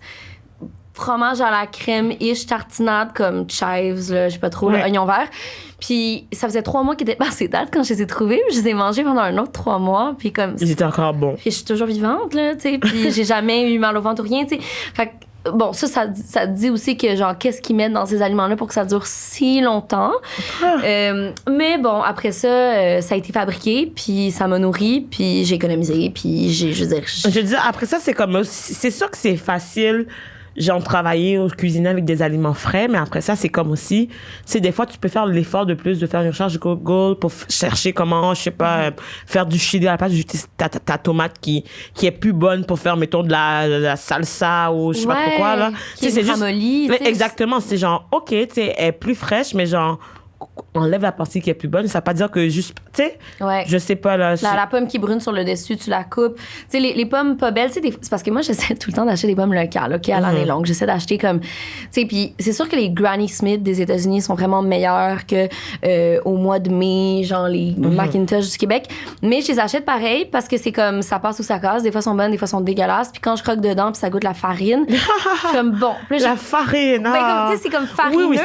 fromages à la crème-ish tartinade comme chives, là, je sais pas trop, là, oignon vert. Puis ça faisait 3 mois qu'ils étaient passés date quand je les ai trouvés. Je les ai mangés pendant un autre 3 mois. Puis comme... Ils étaient encore bons. Puis je suis toujours vivante, là, tu sais. Puis j'ai jamais eu mal au ventre ou rien, tu sais. Fait que bon, ça dit aussi que, genre, qu'est-ce qu'ils mettent dans ces aliments-là pour que ça dure si longtemps. Mais bon, après ça, ça a été fabriqué, puis ça m'a nourri, puis j'ai économisé, puis je veux dire... après ça, c'est comme... C'est sûr que c'est facile, genre, travailler ou cuisiner avec des aliments frais, mais après ça, c'est comme aussi... C'est des fois, tu peux faire l'effort de plus, de faire une recherche Google pour chercher comment, je sais pas, faire du chili à la place de jeter ta tomate qui est plus bonne pour faire, mettons, de la salsa ou je sais pas trop quoi, là. Qui est ramollie. Exactement, c'est genre, OK, tu sais, elle est plus fraîche, mais genre... enlève la partie qui est plus bonne, ça veut pas dire que juste, tu sais, je sais pas, là. La pomme qui brune sur le dessus, tu la coupes. Tu sais, les pommes pas belles, tu sais, c'est parce que moi, j'essaie tout le temps d'acheter des pommes locales, OK, à l'année longue. J'essaie d'acheter comme, tu sais, puis c'est sûr que les Granny Smith des États-Unis sont vraiment meilleurs que au mois de mai, genre les Macintosh du Québec. Mais je les achète pareil parce que c'est comme, ça passe ou ça casse. Des fois, sont bonnes, des fois, sont dégueulasses. Puis quand je croque dedans, puis ça goûte la farine, comme bon. La farine, comme, tu sais, c'est comme farineux. Oui,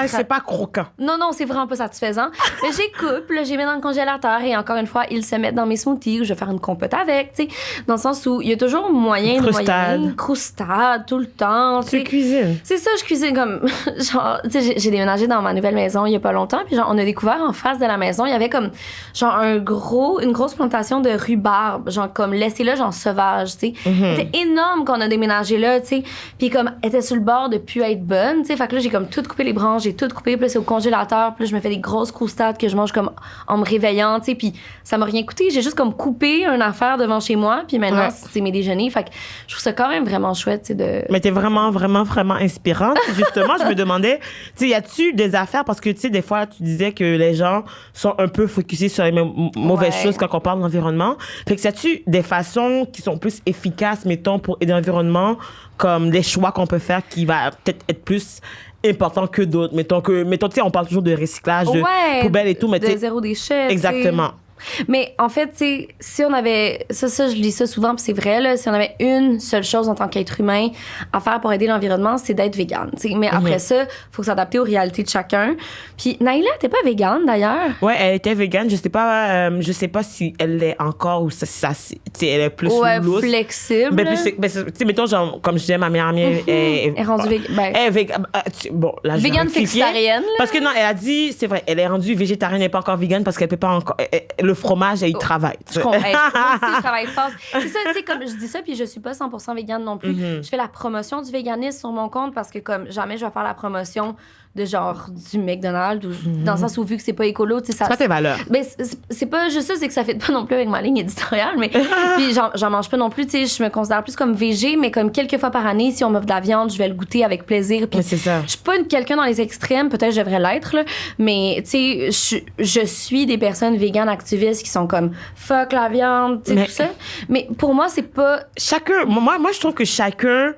c'est pas croquant. Non, c'est vraiment pas satisfaisant. Mais j'ai coupe, là, j'ai mis dans le congélateur et encore une fois, ils se mettent dans mes smoothies ou je vais faire une compote avec, tu sais, dans le sens où il y a toujours moyen de croustade tout le temps. Tu cuisines. C'est ça, je cuisine comme genre, tu sais, j'ai déménagé dans ma nouvelle maison il y a pas longtemps, puis genre on a découvert en face de la maison, il y avait comme genre une grosse plantation de rhubarbe, genre comme laissé là genre sauvage, tu sais. C'était énorme qu'on a déménagé là, tu sais. Puis comme elle était sur le bord de plus être bonne, tu sais, fait que là j'ai comme tout coupé les branches, j'ai tout coupé, puis là c'est au congélateur, puis là je me fais des grosses croustades que je mange comme en me réveillant, tu sais, puis ça m'a rien coûté, j'ai juste comme coupé une affaire devant chez moi, puis maintenant c'est mes déjeuners, fait que je trouve ça quand même vraiment chouette, tu sais, de... Mais t'es vraiment inspirante. Justement, je me demandais, tu sais, y a-tu des affaires, parce que tu sais, des fois tu disais que les gens sont un peu focusés sur les mauvaises choses quand on parle d'environnement. Fait que y a-tu des façons qui sont plus efficaces, mettons, pour aider l'environnement, comme des choix qu'on peut faire qui va peut-être être plus important que d'autres. Mettons, tu sais, on parle toujours de recyclage, de poubelles et tout, mais de zéro déchet. Exactement. Mais en fait, tu sais, si on avait... Ça, je dis ça souvent, puis c'est vrai, là, si on avait une seule chose en tant qu'être humain à faire pour aider l'environnement, c'est d'être végane, tu sais. Mais après ça, il faut s'adapter aux réalités de chacun. Puis Naïla, t'es pas végane, d'ailleurs? Ouais, elle était végane. Je sais pas si elle l'est encore ou ça tu sais, elle est plus loose. Flexible. Mais tu sais, mettons, genre, comme je disais, ma meilleure amie est rendue végane. Elle est végane. Bon, là, végane flexitarienne. Parce que non, elle a dit, c'est vrai, elle est rendue végétarienne, elle n'est pas encore végane parce qu'elle peut pas encore... le fromage, elle y travaille. Je comprends. Moi aussi, je travaille fort. C'est ça, tu sais, comme je dis ça, puis je suis pas 100% végane non plus. Je fais la promotion du véganisme sur mon compte parce que, comme, jamais je vais faire la promotion de genre du McDonald's ou dans le sens où vu que c'est pas écolo, tu sais, ça... C'est pas tes valeurs. Mais c'est pas juste ça, c'est que ça fait pas non plus avec ma ligne éditoriale, mais puis j'en mange pas non plus, tu sais, je me considère plus comme végé, mais comme quelques fois par année, si on m'offre de la viande, je vais le goûter avec plaisir. Puis c'est ça. Je suis pas quelqu'un dans les extrêmes, peut-être je devrais l'être, là, mais tu sais, je suis des personnes véganes activistes qui sont comme fuck la viande, tu sais, tout ça. Mais pour moi, c'est pas... Chacun... Moi, je trouve que chacun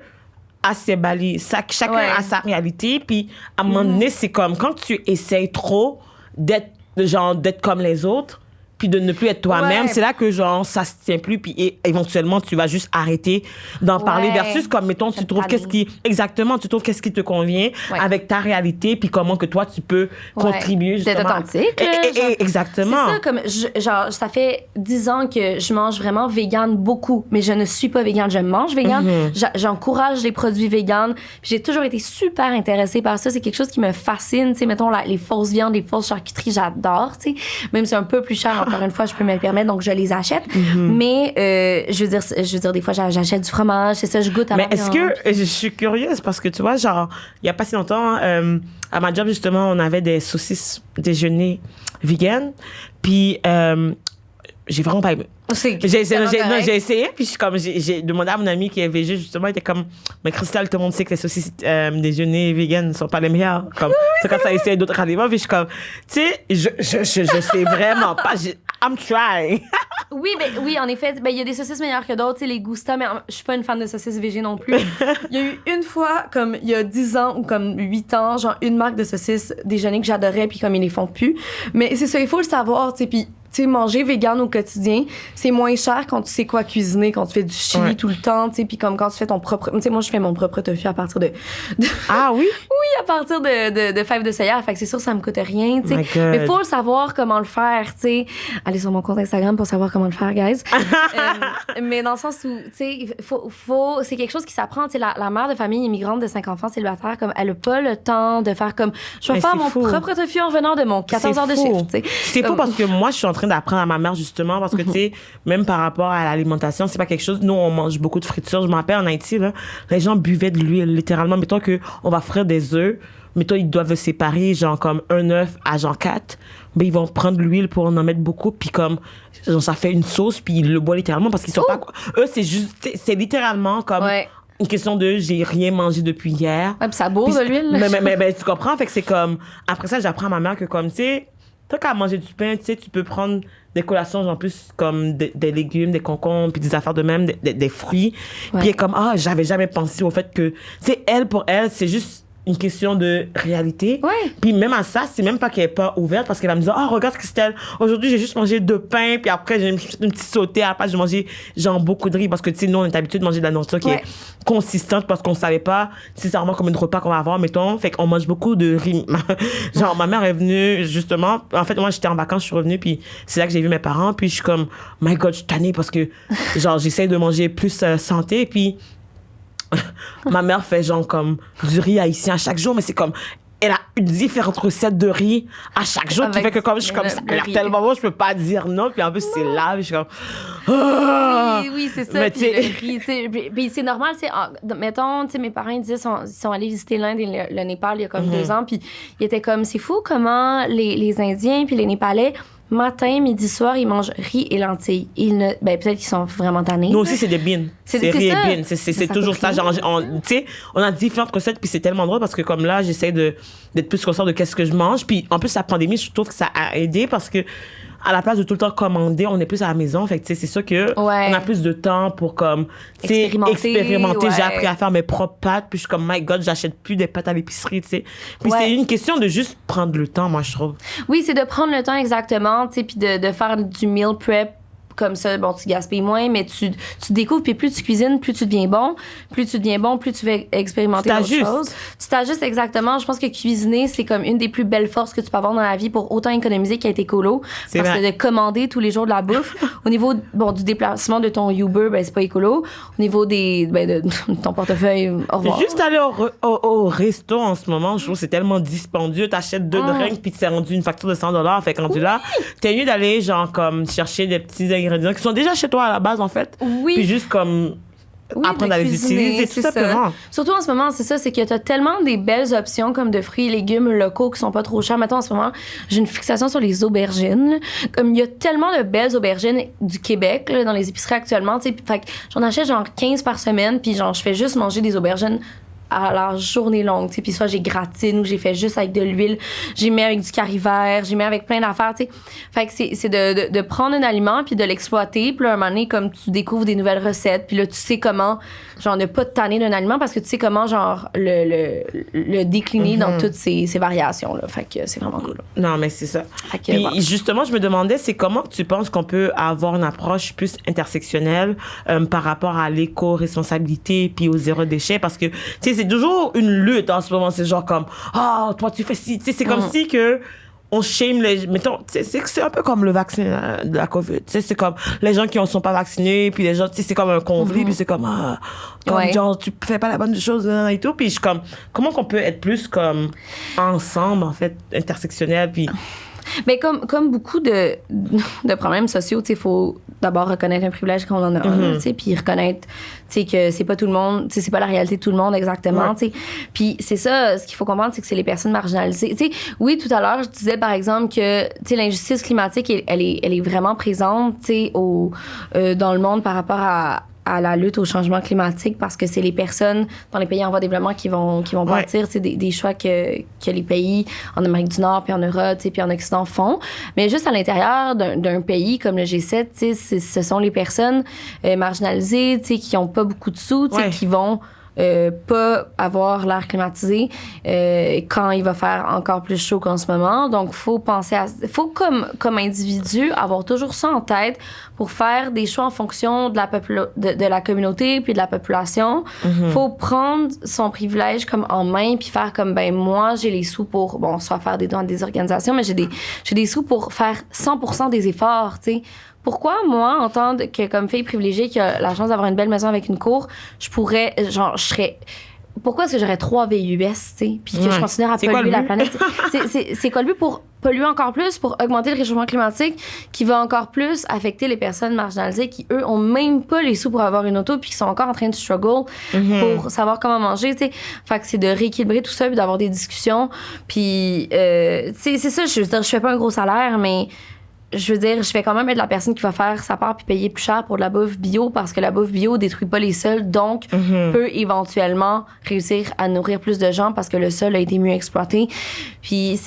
a ses balises. Chacun a sa réalité. Puis, à un moment donné, c'est comme quand tu essayes trop d'être comme les autres, puis de ne plus être toi-même, c'est là que, genre, ça se tient plus, puis éventuellement, tu vas juste arrêter d'en parler versus, comme, mettons, tu trouves qu'est-ce qui te convient avec ta réalité, puis comment que toi, tu peux contribuer, justement. D'être authentique. Exactement. C'est ça, comme, genre, ça fait 10 ans que je mange vraiment végane beaucoup, mais je ne suis pas végane, je mange végane. J'encourage les produits véganes, puis j'ai toujours été super intéressée par ça. C'est quelque chose qui me fascine, tu sais, mettons, les fausses viandes, les fausses charcuteries, j'adore, tu sais. Même si c'est un peu plus cher, encore une fois, je peux me le permettre, donc je les achète. Mais je veux dire, des fois, j'achète du fromage, c'est ça, je goûte à la viande. Mais est-ce que... Je suis curieuse parce que, tu vois, genre, il y a pas si longtemps, à ma job, justement, on avait des saucisses déjeuner vegan. Puis, j'ai vraiment pas aimé. J'ai essayé, puis j'ai demandé à mon ami qui est végé, justement, il était comme, mais Christelle, tout le monde sait que les saucisses déjeuner vegan ne sont pas les meilleures. Comme, c'est quand ça essaie d'autres aliments, puis je suis comme, tu sais, je sais vraiment pas, I'm trying. oui, en effet, il y a des saucisses meilleures que d'autres, tu sais, les Gusta, mais je suis pas une fan de saucisses végé non plus. Il y a eu une fois, comme il y a 10 ans ou comme 8 ans, genre une marque de saucisses déjeuner que j'adorais, puis comme ils les font plus. Mais c'est ça, il faut le savoir, tu sais, puis tu sais, manger vegan au quotidien, c'est moins cher quand tu sais quoi cuisiner, quand tu fais du chili tout le temps, tu sais, puis comme quand tu fais ton propre... Tu sais, moi, je fais mon propre tofu à partir de... Ah oui? Oui, à partir de fèves de soya. Fait que c'est sûr, ça me coûte rien, tu sais. Mais faut le savoir comment le faire, tu sais. Allez sur mon compte Instagram pour savoir comment le faire, guys. Mais dans le sens où, tu sais, c'est quelque chose qui s'apprend. Tu sais, la mère de famille immigrante de 5 enfants célibataires, comme, elle a pas le temps de faire comme... Je vais faire mon propre tofu en revenant de mon 14 heures de chiffre, tu sais. C'est fou parce que moi, je suis en train d'apprendre à ma mère, justement, parce que, tu sais, même par rapport à l'alimentation, c'est pas quelque chose... Nous, on mange beaucoup de fritures. Je me rappelle, en Haïti, là, les gens buvaient de l'huile, littéralement. Mettons qu'on va frire des œufs, mettons, ils doivent se séparer, genre, comme un œuf à genre 4. Mais ils vont prendre l'huile pour en mettre beaucoup, puis comme, genre, ça fait une sauce, puis ils le boivent littéralement, parce qu'ils sont pas... Eux, c'est juste... C'est littéralement comme... Une question de j'ai rien mangé depuis hier. Ouais, puis ça bourre de l'huile. Mais tu comprends? Fait que c'est comme... Après ça, j'apprends à ma mère que, comme, tu sais, tant qu'à manger du pain, tu sais, tu peux prendre des collations, genre plus comme des légumes, des concombres, puis des affaires de même, des fruits. Puis elle est comme, j'avais jamais pensé au fait que, tu sais, pour elle, c'est juste une question de réalité. Puis même à ça, c'est même pas qu'elle est pas ouverte parce qu'elle va me dire, regarde Christelle, aujourd'hui j'ai juste mangé 2 pains, puis après j'ai une petite sautée, après j'ai mangé genre beaucoup de riz parce que tu sais, nous on est habitué de manger de la nourriture qui est consistante parce qu'on savait pas nécessairement combien de repas qu'on va avoir, mettons. Fait qu'on mange beaucoup de riz. Genre ma mère est venue justement, en fait moi j'étais en vacances, je suis revenue, puis c'est là que j'ai vu mes parents, puis je suis comme, my God, je suis tannée parce que genre j'essaie de manger plus santé, puis ma mère fait genre comme du riz haïtien à chaque jour, mais c'est comme elle a une différente recette de riz à chaque jour qui fait que comme je suis comme ça, elle a tellement bon, je peux pas dire non, puis en plus c'est là, puis je suis comme oui, c'est ça. Puis le riz, puis c'est normal, tu sais, mettons, tu sais, mes parents ils disaient ils sont allés visiter l'Inde et le Népal il y a comme 2 ans, puis ils étaient comme, c'est fou comment les Indiens puis les Népalais, matin, midi, soir, ils mangent riz et lentilles. Peut-être qu'ils sont vraiment tannés. Nous aussi, c'est des beans. C'est riz et beans. C'est toujours ça. Genre, tu sais, on a différentes recettes, puis c'est tellement drôle parce que comme là, j'essaie d'être plus consciente de qu'est-ce que je mange. Puis en plus, la pandémie, je trouve que ça a aidé parce que à la place de tout le temps commander, on est plus à la maison. Fait que, tu sais, c'est sûr que on a plus de temps pour, comme, tu sais, expérimenter. Ouais. J'ai appris à faire mes propres pâtes. Puis je suis comme, my God, j'achète plus des pâtes à l'épicerie, tu sais. Puis c'est une question de juste prendre le temps, moi, je trouve. Oui, c'est de prendre le temps exactement, tu sais, puis de faire du meal prep. Comme ça, bon, tu gaspilles moins, mais tu découvres, puis plus tu cuisines, plus tu deviens bon. Plus tu deviens bon, plus tu vas expérimenter d'autres choses. Tu t'ajustes exactement. Je pense que cuisiner, c'est comme une des plus belles forces que tu peux avoir dans la vie pour autant économiser qu'être écolo. Parce que de commander tous les jours de la bouffe, au niveau du déplacement de ton Uber, ben c'est pas écolo. Au niveau de ton portefeuille, au revoir. Juste aller au resto en ce moment, je trouve que c'est tellement dispendieux. T'achètes 2 drinks, puis tu t'es rendu une facture de $100. Fait que rendu là, t'es mieux d'aller, genre, comme, chercher des petits ingrédients qui sont déjà chez toi à la base, en fait. Oui. Puis juste comme apprendre à les utiliser, tout simplement. Surtout en ce moment, c'est ça, c'est que t'as tellement des belles options comme de fruits et légumes locaux qui sont pas trop chers. Mettons, en ce moment, j'ai une fixation sur les aubergines. Là. Comme il y a tellement de belles aubergines du Québec là, dans les épiceries actuellement, tu sais, fait que j'en achète genre 15 par semaine, puis genre je fais juste manger des aubergines à la journée longue, tu sais, puis soit j'ai gratine ou j'ai fait juste avec de l'huile, j'ai mis avec du curry vert, j'ai mis avec plein d'affaires, tu sais. Fait que c'est de prendre un aliment puis de l'exploiter, puis là, un moment donné, comme tu découvres des nouvelles recettes, puis là, tu sais comment, genre, ne pas te tanner d'un aliment parce que tu sais comment, genre, le décliner dans toutes ces variations, là. Fait que c'est vraiment cool. Non, mais c'est ça. Fait que, puis justement, je me demandais, c'est comment que tu penses qu'on peut avoir une approche plus intersectionnelle par rapport à l'éco-responsabilité puis au zéro déchet, parce que, tu sais, c'est toujours une lutte en ce moment. C'est genre comme, toi, tu fais ci. Tu sais, c'est comme si que on shame les... Mettons, c'est un peu comme le vaccin de la COVID. Tu sais, c'est comme les gens qui ne sont pas vaccinés, puis les gens, tu sais, c'est comme un conflit, puis c'est comme, genre, tu fais pas la bonne chose, et tout. Puis je suis comme, comment qu'on peut être plus comme ensemble, en fait, intersectionnel, puis... Mais comme beaucoup de problèmes sociaux, il faut d'abord reconnaître un privilège qu'on en a un, puis reconnaître que c'est pas tout le monde, c'est pas la réalité de tout le monde exactement. Puis c'est ça, ce qu'il faut comprendre, c'est que c'est les personnes marginalisées. Oui, tout à l'heure, je disais par exemple que l'injustice climatique, elle est vraiment présente dans le monde par rapport à la lutte au changement climatique, parce que c'est les personnes dans les pays en voie de développement qui vont bâtir des choix que les pays en Amérique du Nord puis en Europe puis en Occident font. Mais juste à l'intérieur d'un pays comme le G7, ce sont les personnes marginalisées qui n'ont pas beaucoup de sous, qui vont pas avoir l'air climatisé quand il va faire encore plus chaud qu'en ce moment. Donc, faut comme individu avoir toujours ça en tête pour faire des choix en fonction de la communauté puis de la population. Faut prendre son privilège comme en main puis faire comme, ben moi, j'ai les sous pour, soit faire des dons à des organisations, mais j'ai des sous pour faire 100% des efforts, tu sais. Pourquoi, moi, en tant que comme fille privilégiée qui a la chance d'avoir une belle maison avec une cour, pourquoi est-ce que j'aurais 3 VUS, tu sais, puis que je continuerais à polluer la planète? C'est quoi le but? Pour polluer encore plus, pour augmenter le réchauffement climatique qui va encore plus affecter les personnes marginalisées qui, eux, ont même pas les sous pour avoir une auto puis qui sont encore en train de struggle pour savoir comment manger, tu sais. Fait que c'est de rééquilibrer tout ça puis d'avoir des discussions. Puis, tu sais, c'est ça, je veux dire, je fais pas un gros salaire, mais... Je veux dire, je vais quand même être la personne qui va faire sa part puis payer plus cher pour de la bouffe bio parce que la bouffe bio détruit pas les sols, donc peut éventuellement réussir à nourrir plus de gens parce que le sol a été mieux exploité. Puis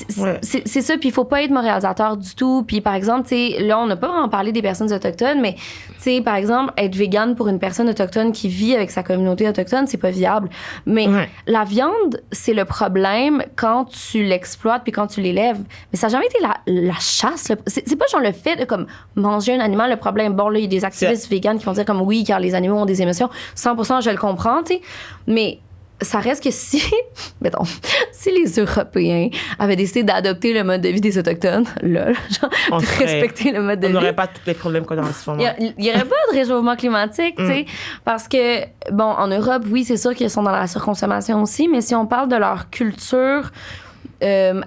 c'est ça, puis il faut pas être moralisateur du tout. Puis par exemple, tu sais, là, on n'a pas vraiment parlé des personnes autochtones, mais tu sais, par exemple, être végane pour une personne autochtone qui vit avec sa communauté autochtone, c'est pas viable. Mais la viande, c'est le problème quand tu l'exploites puis quand tu l'élèves. Mais ça n'a jamais été la chasse. C'est pas genre le fait de comme manger un animal, le problème. Bon, là, il y a des activistes véganes qui vont dire comme oui, car les animaux ont des émotions. 100%, je le comprends, tu sais. Mais ça reste que si les Européens avaient décidé d'adopter le mode de vie des Autochtones, de respecter le mode de vie... On n'aurait pas tous les problèmes qu'on a en ce moment. Il n'y aurait pas de réchauffement climatique, tu sais. Parce que, en Europe, oui, c'est sûr qu'ils sont dans la surconsommation aussi, mais si on parle de leur culture...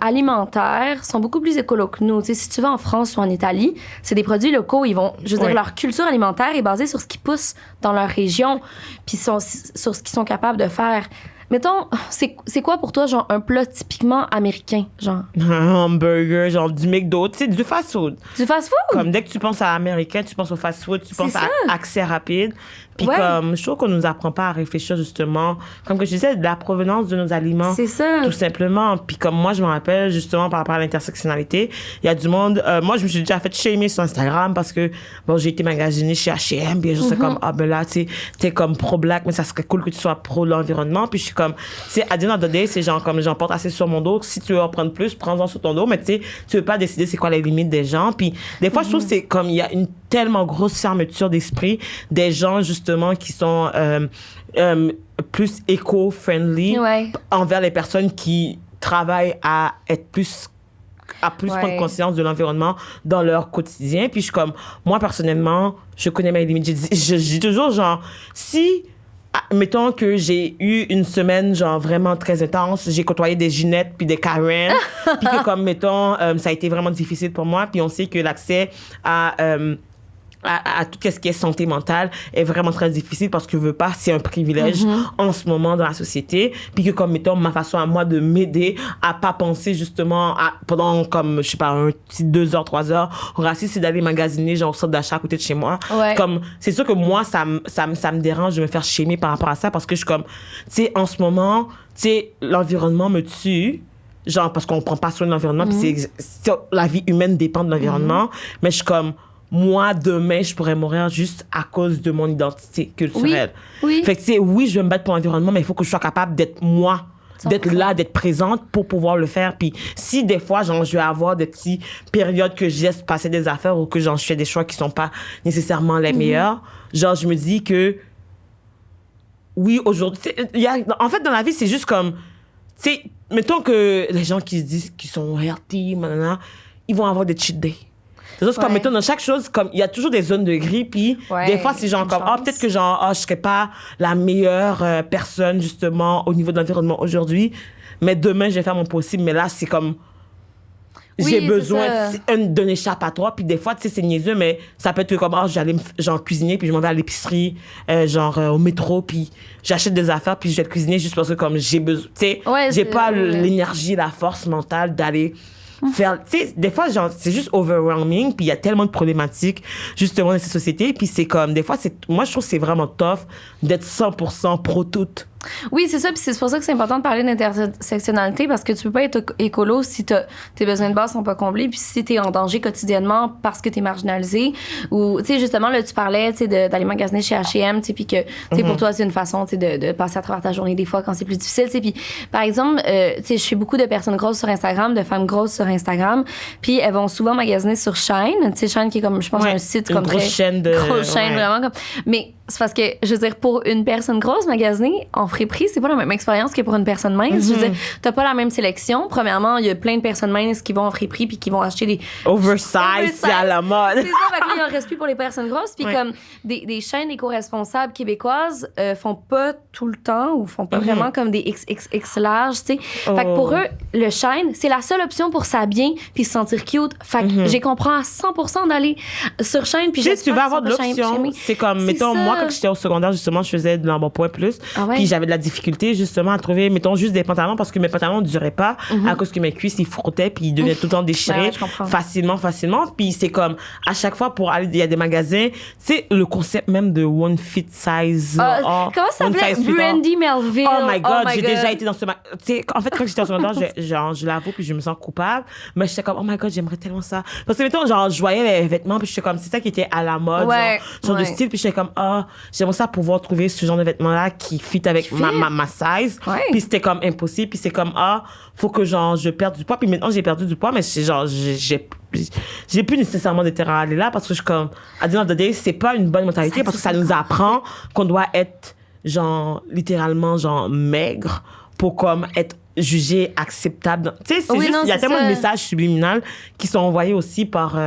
alimentaires sont beaucoup plus écolos que nous. T'sais, si tu vas en France ou en Italie, c'est des produits locaux. Ils vont, je veux dire, leur culture alimentaire est basée sur ce qui pousse dans leur région, puis sur ce qu'ils sont capables de faire. Mettons, c'est quoi pour toi, genre, un plat typiquement américain, genre? Un hamburger, genre du McDo, tu sais, du fast-food. Du fast-food? Comme dès que tu penses à américain, tu penses au fast-food, tu penses à accès rapide. Puis comme, je trouve qu'on nous apprend pas à réfléchir justement, comme que je disais, de la provenance de nos aliments. C'est ça. Tout simplement. Puis comme moi, je me rappelle justement par rapport à l'intersectionnalité, il y a du monde, moi, je me suis déjà fait shamer sur Instagram parce que, bon, j'ai été magasinée chez H&M, puis je sais comme, ah ben là, tu sais, t'es comme pro-black, mais ça serait cool que tu sois pro-l'environnement. Puis je suis comme, tu sais, à the end of the day, c'est genre comme, j'en porte assez sur mon dos. Si tu veux en prendre plus, prends-en sur ton dos, mais tu sais, tu veux pas décider c'est quoi les limites des gens. Puis des fois, je trouve que c'est comme, il y a une tellement grosse fermeture d'esprit des gens, justement, qui sont plus éco-friendly envers les personnes qui travaillent à être plus prendre conscience de l'environnement dans leur quotidien. Puis je suis comme, moi, personnellement, je connais mes limites. Je dis toujours, genre, si, mettons que j'ai eu une semaine, genre, vraiment très intense, j'ai côtoyé des Ginettes puis des Karen, puis que, comme, mettons, ça a été vraiment difficile pour moi, puis on sait que l'accès à tout ce qui est santé mentale est vraiment très difficile parce que je veux pas, c'est un privilège en ce moment dans la société. Puis que comme, mettons, ma façon à moi de m'aider à pas penser justement pendant comme, je sais pas, 2 heures, 3 heures au racisme, c'est d'aller magasiner genre au centre d'achat à côté de chez moi. Comme, c'est sûr que moi, ça me dérange de me faire shamer par rapport à ça parce que je suis comme, tu sais, en ce moment, tu sais, l'environnement me tue. Genre, parce qu'on prend pas soin de l'environnement, puis la vie humaine dépend de l'environnement. Mais je suis comme, moi, demain, je pourrais mourir juste à cause de mon identité culturelle. Oui. Fait que, tu sais, oui, je vais me battre pour l'environnement, mais il faut que je sois capable d'être moi, d'être là, d'être présente pour pouvoir le faire. Puis si des fois, genre, je vais avoir des petites périodes que je laisse passer des affaires ou que, genre, je fais des choix qui sont pas nécessairement les meilleurs, genre, je me dis que, oui, aujourd'hui, en fait, dans la vie, c'est juste comme, tu sais, mettons que les gens qui se disent qu'ils sont healthy, ils vont avoir des cheat days. C'est juste comme, mettons, dans chaque chose, comme, il y a toujours des zones de gris, puis des fois, c'est genre comme, peut-être que genre, je serais pas la meilleure personne, justement, au niveau de l'environnement aujourd'hui, mais demain, je vais faire mon possible, mais là, c'est comme, j'ai besoin d'un échappatoire, puis des fois, tu sais, c'est niaiseux, mais ça peut être comme, j'allais genre cuisiner, puis je m'en vais à l'épicerie, genre au métro, puis j'achète des affaires, puis je vais cuisiner juste parce que, comme, j'ai besoin, tu sais, j'ai pas l'énergie, la force mentale d'aller faire, tu sais, des fois, genre, c'est juste overwhelming, puis il y a tellement de problématiques, justement, dans cette société, puis c'est comme, des fois, moi, je trouve que c'est vraiment tough d'être 100% pro-toute. Oui, c'est ça, puis c'est pour ça que c'est important de parler d'intersectionnalité, parce que tu peux pas être écolo si tes besoins de base sont pas comblés, puis si t'es en danger quotidiennement parce que t'es marginalisé, ou, tu sais, justement, là, tu parlais, tu sais, d'aller magasiner chez H&M, tu sais, puis que, tu sais, pour toi, c'est une façon, tu sais, de passer à travers ta journée des fois quand c'est plus difficile, tu sais, puis, par exemple, tu sais, je suis beaucoup de personnes grosses sur Instagram, de femmes grosses sur Instagram, puis elles vont souvent magasiner sur Shein, tu sais, Shein qui est comme, je pense, un site comme grosse chaîne vraiment comme, mais c'est parce que, je veux dire, pour une personne grosse, magasiner en friperie, c'est pas la même expérience que pour une personne mince. Je veux dire, t'as pas la même sélection. Premièrement, il y a plein de personnes minces qui vont en friperie puis qui vont acheter des... Oversize, c'est à la mode. C'est ça, fait que là, il en reste plus pour les personnes grosses. Puis comme des chaînes éco-responsables québécoises font pas tout le temps ou font pas vraiment comme des XXX larges, tu sais. Fait que pour eux, le Shein, c'est la seule option pour s'habiller puis se sentir cute. Fait que j'ai compris à 100% d'aller sur Shein puis tu vas avoir de l'option. C'est comme, mettons, moi, quand j'étais au secondaire, justement, je faisais de l'embonpoint plus. Puis j'avais de la difficulté, justement, à trouver, mettons, juste des pantalons parce que mes pantalons ne duraient pas à cause que mes cuisses, ils frottaient puis ils devenaient tout le temps déchirés facilement. Puis c'est comme, à chaque fois, pour aller, il y a des magasins, tu sais, le concept même de one fit size. Comment ça s'appelait? Brandy Melville. Oh my God, j'ai déjà été dans ce magasin. Tu sais, en fait, quand j'étais au secondaire, je l'avoue, puis je me sens coupable. Mais j'étais comme, oh my God, j'aimerais tellement ça. Parce que, mettons, genre, je voyais les vêtements, puis j'étais comme, c'est ça qui était à la mode, genre de style, puis j'étais comme, j'aimerais ça pouvoir trouver ce genre de vêtements-là qui fit avec ma size. Puis c'était comme impossible. Puis c'est comme, faut que genre, je perde du poids. Puis maintenant, j'ai perdu du poids, mais c'est genre, j'ai plus nécessairement d'intérêt à aller là parce que je suis comme, à the end of the day, c'est pas une bonne mentalité parce que ça nous apprend qu'on doit être, genre, littéralement, genre, maigre pour comme être jugé acceptable. Tu sais, c'est juste, il y a tellement de messages subliminaux qui sont envoyés aussi par...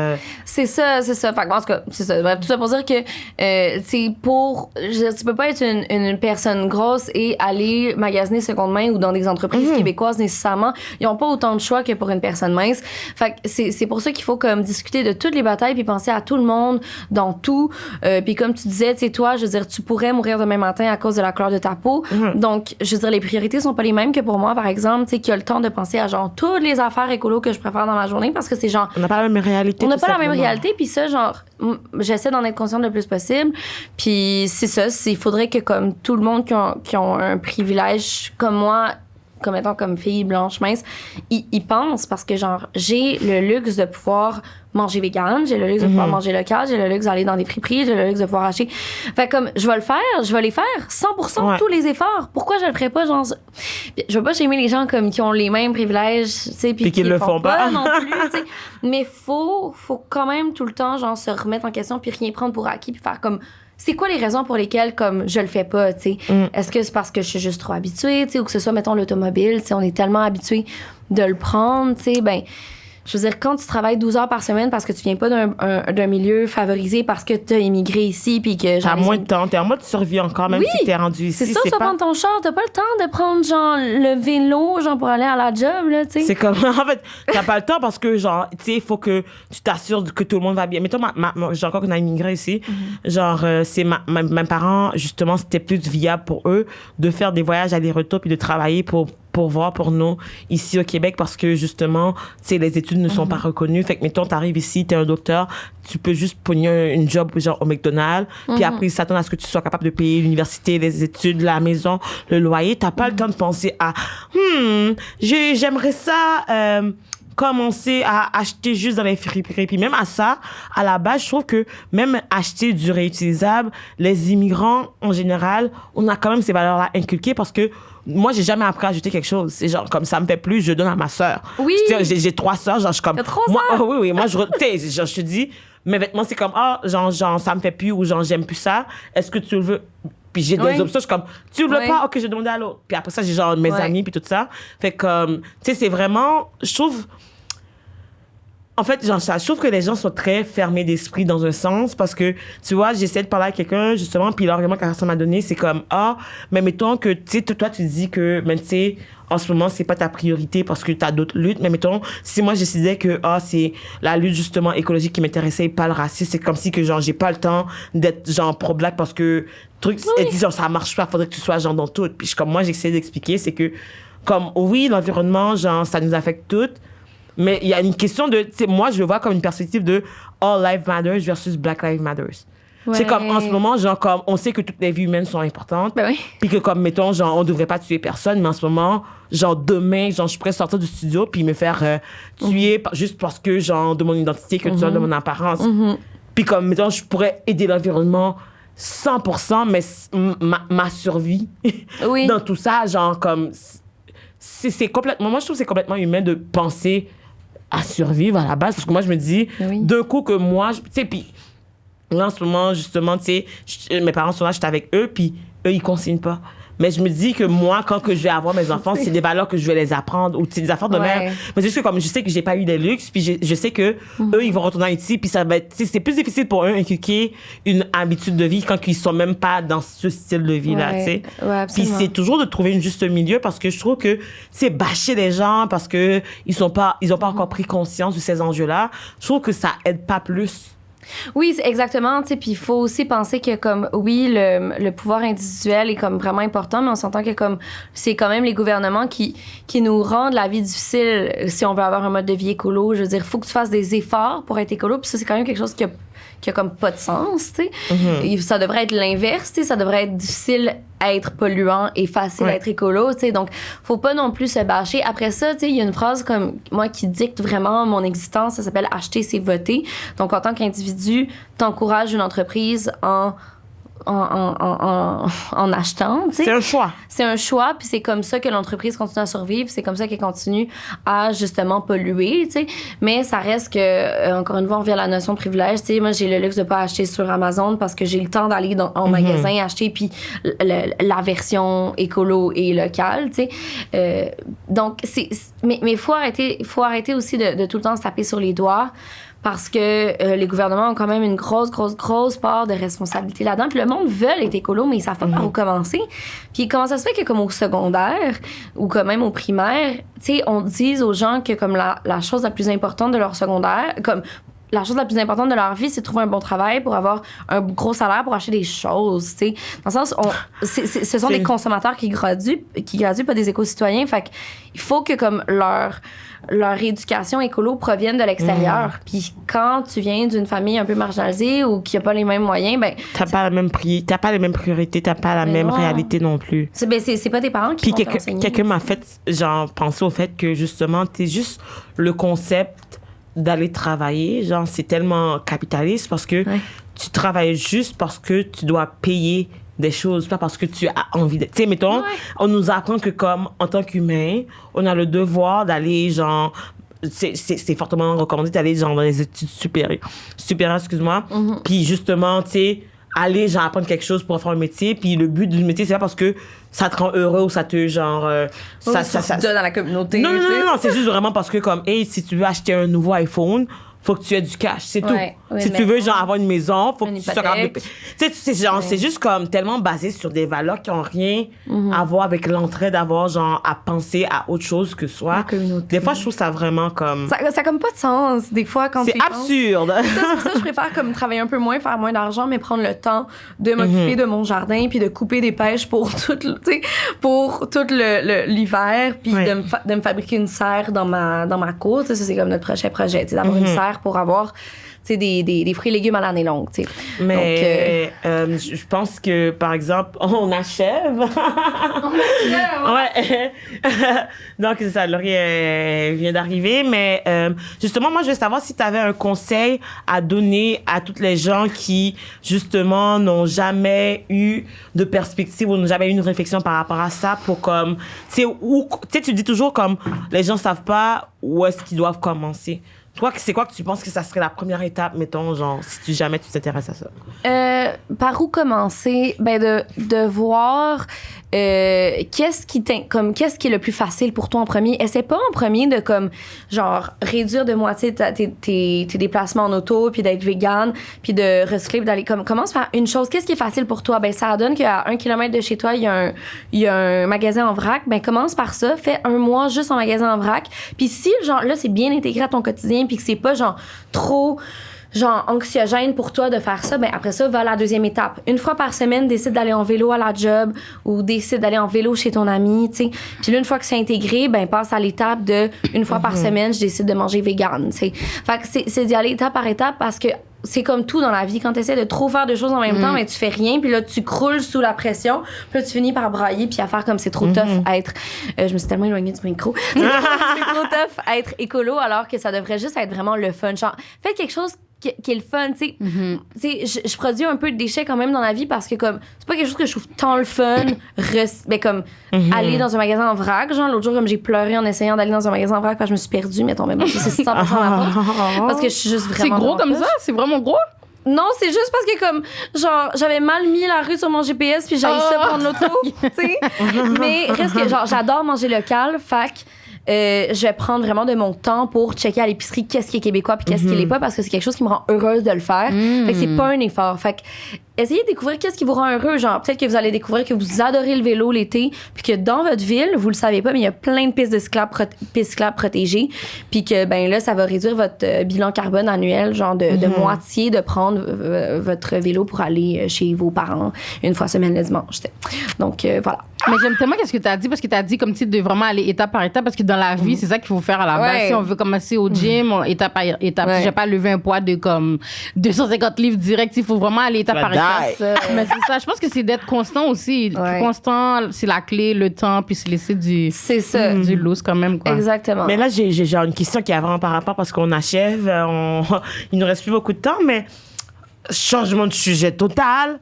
C'est ça. Fait que, en tout cas, c'est ça. Bref, tout ça pour dire que, tu peux pas être une personne grosse et aller magasiner seconde main ou dans des entreprises québécoises nécessairement. Ils ont pas autant de choix que pour une personne mince. Fait que c'est pour ça qu'il faut comme discuter de toutes les batailles puis penser à tout le monde dans tout. Puis comme tu disais, tu sais, toi, je veux dire, tu pourrais mourir demain matin à cause de la couleur de ta peau. Donc, je veux dire, les priorités sont pas les mêmes que pour moi, par exemple. exemple, tu sais, qui a le temps de penser à genre toutes les affaires écolo que je préfère dans ma journée parce que c'est genre. On n'a pas la même réalité. On n'a pas la même réalité, puis ça, genre, j'essaie d'en être consciente le plus possible. Puis c'est ça, il faudrait que comme tout le monde qui ont un privilège comme moi, comme étant comme fille blanche mince, ils pensent parce que genre j'ai le luxe de pouvoir manger vegan, j'ai le luxe de pouvoir manger local, j'ai le luxe d'aller dans des friperies, j'ai le luxe de pouvoir acheter. Fait comme je vais les faire 100% tous les efforts. Pourquoi je le ferais pas genre je veux pas shamer les gens comme qui ont les mêmes privilèges, tu sais, puis qui le font pas non plus, tu sais. Mais faut quand même tout le temps genre se remettre en question puis rien prendre pour acquis puis faire comme c'est quoi les raisons pour lesquelles comme je le fais pas, tu sais? Est-ce que c'est parce que je suis juste trop habituée, tu sais, ou que ce soit mettons l'automobile, tu sais, on est tellement habitué de le prendre, tu sais, ben je veux dire, quand tu travailles 12 heures par semaine parce que tu viens pas d'un milieu favorisé, parce que tu as immigré ici, puis que... T'as moins de temps, t'es en mode survie encore, même si t'es rendu ici. C'est ça, tu vas prendre ton char, t'as pas le temps de prendre, genre, le vélo, genre, pour aller à la job, là, tu sais. C'est comme, en fait, t'as pas le temps parce que, genre, tu sais, il faut que tu t'assures que tout le monde va bien. Mettons, j'ai encore qu'on a immigré ici, genre, c'est mes parents, justement, c'était plus viable pour eux de faire des voyages aller-retour puis de travailler pour voir pour nous ici au Québec parce que justement, tu sais, les études ne sont pas reconnues. Fait que, mettons, t'arrives ici, t'es un docteur, tu peux juste pogner une job genre au McDonald's, puis après, ils s'attendent à ce que tu sois capable de payer l'université, les études, la maison, le loyer. T'as pas le temps de penser à, j'aimerais ça, commencer à acheter juste dans les friperies. Puis même à ça, à la base, je trouve que même acheter du réutilisable, les immigrants, en général, on a quand même ces valeurs-là inculquées parce que moi, j'ai jamais appris à acheter quelque chose. C'est genre, comme ça me fait plus, je donne à ma sœur. Oui. J'ai 3 sœurs, genre, je suis comme... T'as 3 moi, sœurs? oui, moi, genre, je te dis, mes vêtements, c'est comme, genre, ça me fait plus ou genre, j'aime plus ça. Est-ce que tu le veux? Puis j'ai des options, je suis comme, tu le veux pas? Ok, je vais demander à l'autre. Puis après ça, j'ai genre mes amis, puis tout ça. Fait que, tu sais, c'est vraiment, je trouve... En fait, genre, je trouve que les gens sont très fermés d'esprit dans un sens parce que, tu vois, j'essaie de parler à quelqu'un, justement, puis l'argument que la personne m'a donné, c'est comme, mais mettons que, tu sais, toi, tu dis que, tu sais, en ce moment, c'est pas ta priorité parce que t'as d'autres luttes, mais mettons, si moi, je décidais que, c'est la lutte, justement, écologique qui m'intéressait et pas le racisme, c'est comme si que, genre, j'ai pas le temps d'être, genre, pro-black parce que, elle dit, genre, ça marche pas, faudrait que tu sois, genre, dans tout. Puis, comme moi, j'essaie d'expliquer, c'est que, comme, oui, l'environnement, genre, ça nous affecte toutes. Mais il y a une question de... Moi, je le vois comme une perspective de All Lives Matter versus Black Lives Matter. Ouais. C'est comme, en ce moment, genre, comme, on sait que toutes les vies humaines sont importantes. Ben oui. Puis que, comme, mettons, genre, on devrait pas tuer personne, mais en ce moment, genre, demain, genre, je pourrais sortir du studio puis me faire tuer juste parce que, genre, de mon identité, culturelle, de mon apparence. Puis comme, mettons, je pourrais aider l'environnement 100%, mais ma survie dans tout ça, genre, comme... C'est complètement... Moi, je trouve que c'est complètement humain de penser à survivre à la base. Parce que moi, je me dis, d'un coup que moi... Tu sais, puis là, en ce moment, justement, tu sais, mes parents sont là, j'étais avec eux, puis eux, ils consignent pas. Mais je me dis que moi, quand que je vais avoir mes enfants, c'est des valeurs que je vais les apprendre ou c'est des affaires de mère. Mais c'est juste que comme je sais que j'ai pas eu des luxes, puis je sais que eux, ils vont retourner en Haïti, puis ça va être, c'est plus difficile pour eux d'inculquer une habitude de vie quand ils sont même pas dans ce style de vie-là, tu sais. Puis c'est toujours de trouver une juste milieu parce que je trouve que c'est bâcher les gens parce que ils ont pas encore pris conscience de ces enjeux-là. Je trouve que ça aide pas plus. Oui, exactement, tu sais, puis il faut aussi penser que comme oui, le pouvoir individuel est comme vraiment important, mais on s'entend que comme c'est quand même les gouvernements qui nous rendent la vie difficile si on veut avoir un mode de vie écolo. Je veux dire, il faut que tu fasses des efforts pour être écolo, puis ça c'est quand même quelque chose qui a comme pas de sens, tu sais. Ça devrait être l'inverse, tu sais, ça devrait être difficile à être polluant et facile à être écolo, tu sais. Donc, faut pas non plus se bâcher. Après ça, tu sais, il y a une phrase comme moi qui dicte vraiment mon existence, ça s'appelle acheter, c'est voter. Donc, en tant qu'individu, t'encourages une entreprise en achetant, tu sais. C'est un choix. C'est un choix, puis c'est comme ça que l'entreprise continue à survivre, c'est comme ça qu'elle continue à justement polluer, tu sais. Mais ça reste que, encore une fois, on revient à la notion de privilège, tu sais. Moi, j'ai le luxe de pas acheter sur Amazon parce que j'ai le temps d'aller en magasin acheter, puis la version écolo et locale, tu sais. Donc, mais faut arrêter aussi de tout le temps se taper sur les doigts. Parce que les gouvernements ont quand même une grosse part de responsabilité là-dedans. Puis le monde veut être écolo, mais ils savent pas par où commencer. Puis comment ça se fait que comme au secondaire ou quand même au primaire, tu sais, on dise aux gens que comme la chose la plus importante de leur secondaire, comme la chose la plus importante de leur vie, c'est de trouver un bon travail pour avoir un gros salaire pour acheter des choses, tu sais. Dans le sens, ce sont des consommateurs qui graduent, pas des éco-citoyens. Fait qu'il faut que comme leur éducation écolo provienne de l'extérieur. Puis quand tu viens d'une famille un peu marginalisée ou qui a pas les mêmes moyens, ben t'as pas les mêmes priorités, t'as pas la même réalité non plus. C'est pas tes parents qui vont t'enseigner. Quelqu'un m'a fait genre penser au fait que justement t'es juste le concept d'aller travailler, genre c'est tellement capitaliste parce que tu travailles juste parce que tu dois payer des choses, pas parce que tu as envie de... Tu sais, mettons, on nous apprend que comme, en tant qu'humain, on a le devoir d'aller, genre... C'est fortement recommandé d'aller, genre, dans les études supérieures, excuse-moi. Puis justement, tu sais, aller, genre, apprendre quelque chose pour faire un métier. Puis le but du métier, c'est pas parce que ça te rend heureux ou ça te, genre... ça te donne à la communauté. Non, c'est juste vraiment parce que, comme, hey, si tu veux acheter un nouveau iPhone... faut que tu aies du cash, c'est tout. Si tu veux, genre, avoir une maison, faut que tu sois capable de... Tu sais, c'est juste comme tellement basé sur des valeurs qui ont rien à voir avec l'entraide, d'avoir, genre, à penser à autre chose que soi. La communauté. Des fois, je trouve ça vraiment comme... Ça a comme pas de sens, des fois, quand c'est absurde. C'est pour ça que je préfère comme travailler un peu moins, faire moins d'argent, mais prendre le temps de m'occuper de mon jardin, puis de couper des pêches pour tout, l'hiver, puis de me fabriquer une serre dans ma cour. Ça, c'est comme notre prochain projet, d'avoir une serre pour avoir des fruits et légumes à l'année longue. T'sais. Mais je pense que, par exemple, on achève. Ouais. Donc, c'est ça, Laurie vient d'arriver. Mais justement, moi, je veux savoir si tu avais un conseil à donner à toutes les gens qui, justement, n'ont jamais eu de perspective ou n'ont jamais eu une réflexion par rapport à ça pour comme... Tu sais, tu dis toujours comme les gens savent pas où est-ce qu'ils doivent commencer. Toi, c'est quoi que tu penses que ça serait la première étape, mettons, genre, si jamais tu t'intéresses à ça? Par où commencer? Ben, de voir qu'est-ce qui est le plus facile pour toi en premier. Essaie pas en premier de, comme, genre, réduire de moitié tes déplacements en auto, puis d'être vegan, puis de recycler, puis d'aller, comme, commence par une chose. Qu'est-ce qui est facile pour toi? Ben, ça donne qu'à 1 kilomètre de chez toi, il y a un magasin en vrac. Ben, commence par ça. Fais 1 mois juste en magasin en vrac. Puis si, genre, là, c'est bien intégré à ton quotidien, puis que c'est pas, genre, trop... genre anxiogène pour toi de faire ça, ben après ça, va à la deuxième étape. 1 fois par semaine, décide d'aller en vélo à la job ou décide d'aller en vélo chez ton ami, tu sais. Puis là, 1 fois que c'est intégré, ben passe à l'étape de 1 fois par semaine, je décide de manger vegan, tu sais. Fait que c'est d'y aller étape par étape parce que c'est comme tout dans la vie. Quand tu essaies de trop faire de choses en même temps, ben, tu fais rien, puis là, tu croules sous la pression, puis là, tu finis par brailler, puis à faire comme c'est trop tough à être... je me suis tellement éloignée du micro. C'est trop tough à être écolo, alors que ça devrait juste être vraiment le fun. Genre, faites quelque chose qui est le fun, tu sais. Je produis un peu de déchets quand même dans la vie parce que, comme, c'est pas quelque chose que je trouve tant le fun, mais comme, aller dans un magasin en vrac. Genre, l'autre jour, comme j'ai pleuré en essayant d'aller dans un magasin en vrac parce que je me suis perdue, mettons, même c'est 100% ma faute. Parce que je suis juste vraiment... C'est gros comme ça? C'est vraiment gros? Non, c'est juste parce que, comme, genre, j'avais mal mis la rue sur mon GPS puis j'allais ça prendre l'auto, tu sais. Mais reste que, genre, j'adore manger local, fac. Je vais prendre vraiment de mon temps pour checker à l'épicerie qu'est-ce qui est québécois puis qu'est-ce qui l'est pas parce que c'est quelque chose qui me rend heureuse de le faire. Fait que c'est pas un effort. Fait que essayez de découvrir qu'est-ce qui vous rend heureux. Genre, peut-être que vous allez découvrir que vous adorez le vélo l'été puis que dans votre ville, vous le savez pas, mais il y a plein de pistes cyclables protégées puis que, ben là, ça va réduire votre bilan carbone annuel, genre de moitié, de prendre votre vélo pour aller chez vos parents 1 fois semaine le dimanche. Donc, voilà. Mais j'aime tellement ce que tu as dit parce que tu as dit comme tu de vraiment aller étape par étape parce que dans la vie, c'est ça qu'il faut faire à la base. Si on veut commencer au gym, étape par étape. Si j'ai pas levé un poids de comme 250 livres direct, il faut vraiment aller étape par étape. Mais c'est ça, je pense que c'est d'être constant aussi. Constant, c'est la clé, le temps, puis se laisser du loose quand même, quoi. Exactement. Mais là, j'ai genre une question qui a vraiment par rapport parce qu'on achève, il nous reste plus beaucoup de temps, mais changement de sujet total.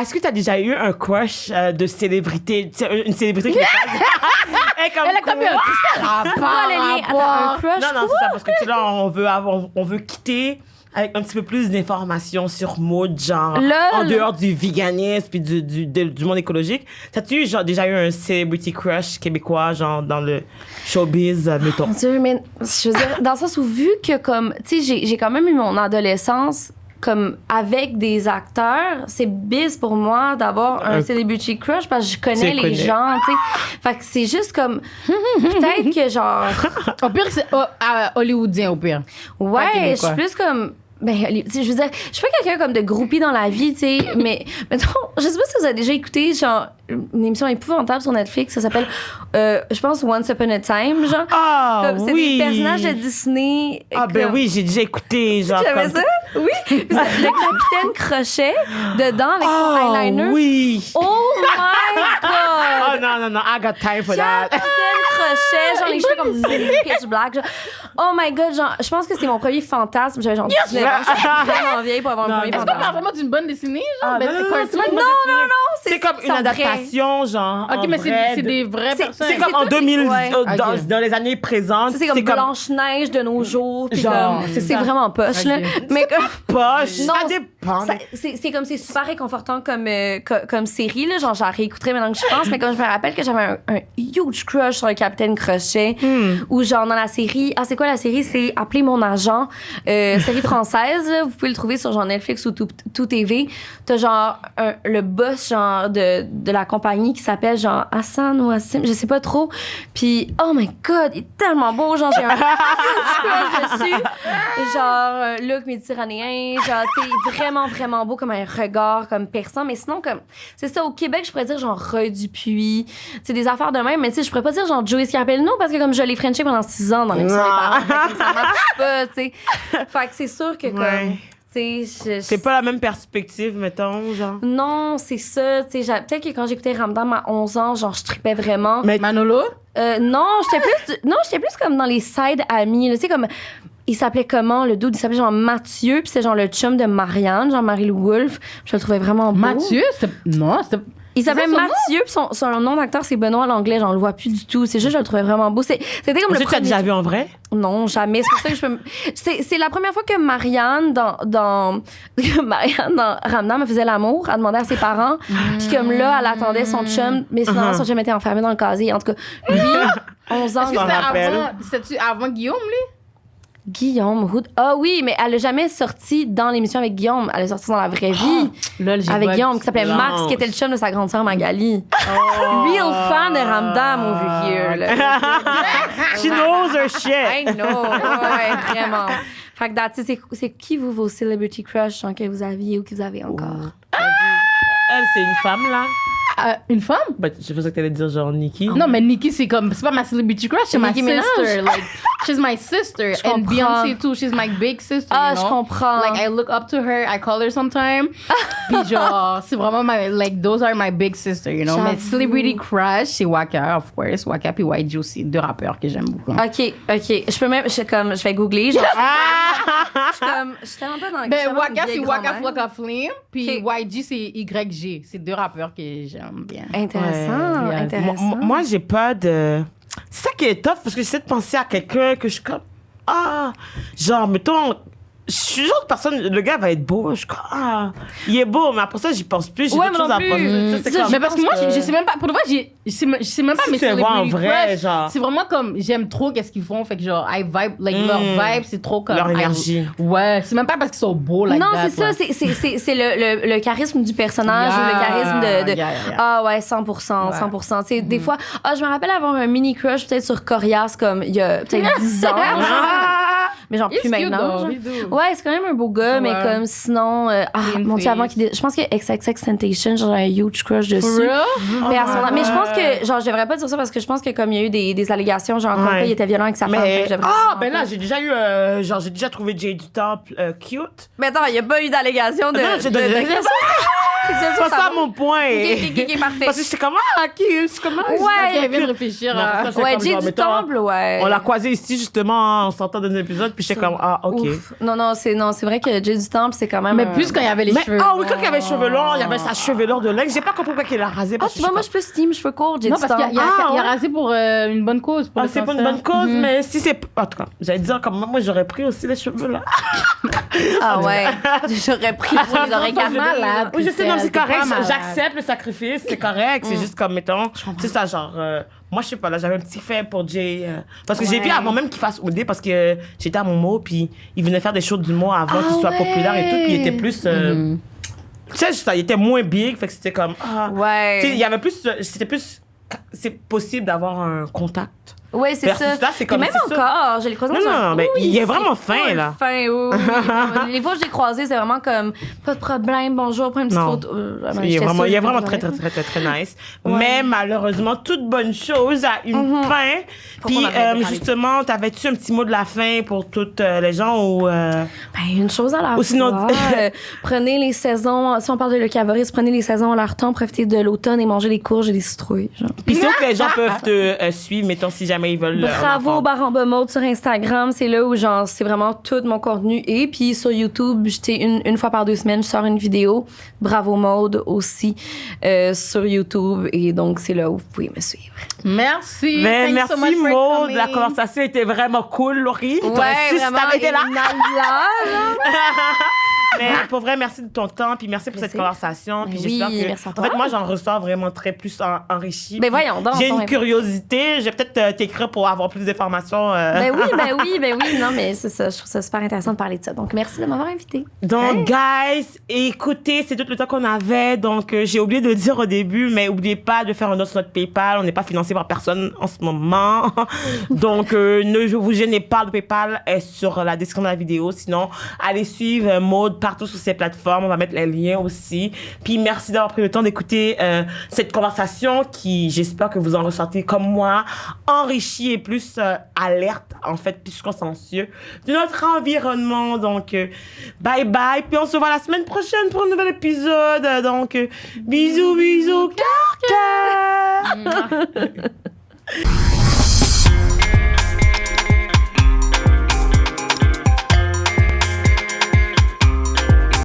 Est-ce que tu as déjà eu un crush de célébrité, une célébrité qui est pas... Elle a tapé un un crush? Non, c'est ça, parce que tu sais, là, on veut quitter avec un petit peu plus d'informations sur Maud, genre, en dehors du véganisme puis du monde écologique. T'as-tu déjà eu un celebrity crush québécois, genre, dans le showbiz, mettons? Mon Dieu, mais je veux dire, dans le sens où, vu que, comme, tu sais, j'ai quand même eu mon adolescence comme avec des acteurs, c'est biz pour moi d'avoir un celebrity crush parce que je connais les gens, tu sais. Fait que c'est juste comme peut-être que genre au pire c'est hollywoodien au pire. Ouais, je suis plus comme ben, je veux dire, je suis pas quelqu'un comme de groupie dans la vie, tu sais, mais mettons, je sais pas si vous avez déjà écouté genre une émission épouvantable sur Netflix, ça s'appelle je pense Once Upon a Time, genre. C'est des personnages de Disney. Ben oui, j'ai déjà écouté genre j'avais ça? Oui. Le capitaine Crochet dedans avec son eyeliner. Oui. Oh my god. Non, I got time for that. Capitaine Crochet, genre les cheveux comme pitch black, genre. Oh my god, genre je pense que c'est mon premier fantasme, j'avais genre 19 ans, je suis vraiment vieille pour avoir un premier fantasme. Est-ce qu'on parle vraiment d'une bande dessinée, genre? Non, c'est comme une adaptation, genre. Ok, mais c'est des vraies personnes. C'est comme en 2000, dans les années présentes. C'est comme Blanche-Neige de nos jours. Genre, c'est vraiment poche, là. Mais comme. Poche, non, ça dépend. C'est comme, c'est super réconfortant comme série, là. Genre, j'en réécouterai maintenant que je pense, mais comme je me rappelle que j'avais un huge crush sur le Capitaine Crochet. Ou genre, dans la série. C'est quoi la série? C'est Appeler mon agent. Série française, là. Vous pouvez le trouver sur genre Netflix ou Tout TV. T'as genre le boss, genre, de la compagnie qui s'appelle genre Hassan ou Hassim, je sais pas trop. Puis, oh my god, il est tellement beau. Genre, j'ai un crush dessus. Genre, look méditerranéen. Genre, tu sais, vraiment, vraiment beau, comme un regard, comme perçant. Mais sinon, comme, c'est ça, au Québec, je pourrais dire genre Roy Dupuis. C'est des affaires de même. Mais tu sais, je pourrais pas dire genre Joey Scarpellino parce que comme je l'ai frenché pendant 6 ans dans l'émission des parents. Ça marche pas, tu sais. Fait que c'est sûr que comme. C'est pas la même perspective, mettons, genre. Non, c'est ça. Peut-être que quand j'écoutais Ramdam à 11 ans, genre, je trippais vraiment. Mais Manolo? Non, j'étais plus comme dans les side amis. Tu sais, comme. Il s'appelait comment, le dude? Il s'appelait genre Mathieu, puis c'est genre le chum de Marianne, genre Marie-Lou Wolfe. Je le trouvais vraiment beau. Mathieu? Non, c'était. Il s'appelait Mathieu, puis son nom d'acteur, c'est Benoît Langlais. J'en le vois plus du tout. C'est juste, je le trouvais vraiment beau. C'était comme le premier... Tu l'as déjà vu en vrai? Non, jamais. C'est pour ça que je peux... C'est la première fois que Marianne, dans Ramdam, me faisait l'amour. Elle demandait à ses parents. Puis comme là, elle attendait son chum. Mais finalement, son chum était enfermé dans le casier. En tout cas, lui, 11 ans, je me rappelle. C'était avant Guillaume, lui? Guillaume Hood. Ah oui, mais elle n'a jamais sorti dans l'émission avec Guillaume. Elle est sortie dans la vraie vie avec Guillaume, qui s'appelait Max, qui était le chum de sa grande sœur Magali. Real fan de Ramdam over here. Là. She knows her shit. I know. Ouais, vraiment. Fait que c'est qui vos celebrity crush que vous aviez ou que vous avez encore? Elle, c'est une femme, là. Une femme? Ben, je pensais que t'allais dire genre Nicki. Non, mais Nicki, c'est pas ma celebrity crush, c'est ma sister. Like, she's my sister. And Beyoncé, too. She's my big sister. Je comprends. Like, I look up to her. I call her sometime. Puis genre, c'est vraiment like, those are my big sister, you know. Mais celebrity crush, c'est Waka, of course. Waka puis YG aussi, 2 rappeurs que j'aime beaucoup. OK. Je vais googler. Genre, je suis tellement pas dans le Ben, Waka, c'est Waka Flocka Flame. Puis YG, c'est YG. C'est 2 rappeurs que j'aime bien. Intéressant, intéressant. Moi, j'ai pas de... C'est ça qui est tough, parce que j'essaie de penser à quelqu'un que je suis comme... genre, mettons... Je suis le genre de personne, le gars va être beau, je suis comme, il est beau, mais après ça, j'y pense plus, j'ai d'autres choses à penser. Mais parce que moi, je sais même pas, pour le vrai, je sais même pas, mais c'est en vrai, genre. C'est vraiment comme, j'aime trop qu'est-ce qu'ils font, fait que genre, I vibe, like, leur vibe, c'est trop comme. Leur énergie. Ouais, c'est même pas parce qu'ils sont beaux, like non, that. Non, c'est ça, c'est le charisme du personnage, ou le charisme de Ah ouais, 100%, 100%. Tu sais, des fois, je me rappelle avoir un mini crush peut-être sur Corias, comme, il y a peut-être 10 ans. Mais genre plus maintenant. Ouais, c'est quand même un beau gars, mais comme sinon... mon Dieu, avant qu'il... Je pense que XXXTentacion, genre un huge crush dessus. Mais à ce moment-là... Mais je pense que... Genre, je devrais pas dire ça parce que je pense que comme il y a eu des allégations, genre comme il était violent avec sa femme. Ben là, j'ai déjà eu... genre, j'ai déjà trouvé Jay du Temple cute. Mais attends, il n'y a pas eu d'allégation de... C'est pas ça mon point. Ok, parfait. Parce que j'étais comme, cute. C'est comme, ouais. Elle vient de réfléchir. Ouais, Jay du Temple, ouais. On l'a croisé ici, justement, en sortant d'un épisode, puis j'étais comme, ok. Non, c'est vrai que Jay du Temple, c'est quand même... Mais plus quand il y avait les cheveux. Oui, quand il y avait les cheveux longs, il y avait sa chevelure de l'ex. J'ai pas compris pourquoi il a rasé. Tu vois, moi, je peux steam cheveux courts, Jay du Temple. Non, parce qu'il a rasé pour une bonne cause. C'est pour une bonne cause, mais si c'est... En tout cas, j'allais dire, comme moi, j'aurais pris aussi les cheveux, là. Ah ouais. J'aurais pris pour les oreilles malade. Oui, je sais, non, c'est T'es pas correct. malade. J'accepte le sacrifice, c'est correct. C'est juste comme, mettons, c'est ça, genre, moi, je sais pas, là, j'avais un petit fait pour Jay. Parce que j'ai vu avant même qu'il fasse OD, parce que j'étais à Momo, puis il venait faire des shows d'humour avant qu'il soit populaire et tout, puis il était plus. Tu sais, ça, il était moins big, fait que c'était comme. Ouais. Tu sais, il y avait plus. C'était plus. C'est possible d'avoir un contact. Oui, c'est Versus ça. là, c'est comme Puis même c'est encore, je l'ai croisé Non, mais il est vraiment fin, là. Fin, oui. Les fois que je l'ai croisé, c'est vraiment comme, pas de problème, bonjour, prends une petite photo. Il est vraiment très nice. Ouais. Mais malheureusement, toute bonne chose a une fin. Faut Puis qu'on arrête de parler. justement, t'avais-tu un petit mot de la fin pour toutes les gens ou Ben, une chose à la Ou sinon- fois. Prenez les saisons, si on parle de Le Cavoris, prenez les saisons à leur temps, profitez de l'automne et mangez des courges et des citrouilles. Genre. Puis c'est où que les gens peuvent te suivre, mettons, si jamais ils veulent. Bravo Baramba Mode sur Instagram, c'est là où genre c'est vraiment tout mon contenu. Et puis sur YouTube, une fois par 2 semaines, je sors une vidéo. Bravo Mode aussi sur YouTube. Et donc c'est là où vous pouvez me suivre. Merci. Mais Thanks so merci much for Maud, la coming. conversation était vraiment cool, Laurie. T'aurais su si vraiment. t'avais été là. Et Mais pour vrai, merci de ton temps, puis merci pour cette conversation. Puis Mais j'espère oui, que. merci à En toi. fait, moi, j'en ressors vraiment très plus enrichi. Ben Puis voyons donc, j'ai on une est- curiosité. Je vais peut-être t'écrire pour avoir plus d'informations. Ben oui. Non, mais c'est ça. Je trouve ça super intéressant de parler de ça. Donc, merci de m'avoir invité. Donc, guys, écoutez, c'est tout le temps qu'on avait. Donc, j'ai oublié de le dire au début, mais n'oubliez pas de faire un don sur notre PayPal. On n'est pas financé par personne en ce moment. Donc, ne vous gênez pas. Le PayPal est sur la description de la vidéo. Sinon, allez suivre Maud partout sur ces plateformes. On va mettre les liens aussi. Puis, merci d'avoir pris le temps d'écouter cette conversation qui, j'espère que vous en ressortez comme moi, enrichi et plus alerte, en fait, plus consciencieux de notre environnement. Donc, bye bye. Puis on se voit la semaine prochaine pour un nouvel épisode. Donc, bisous, bisous, cœur, cœur.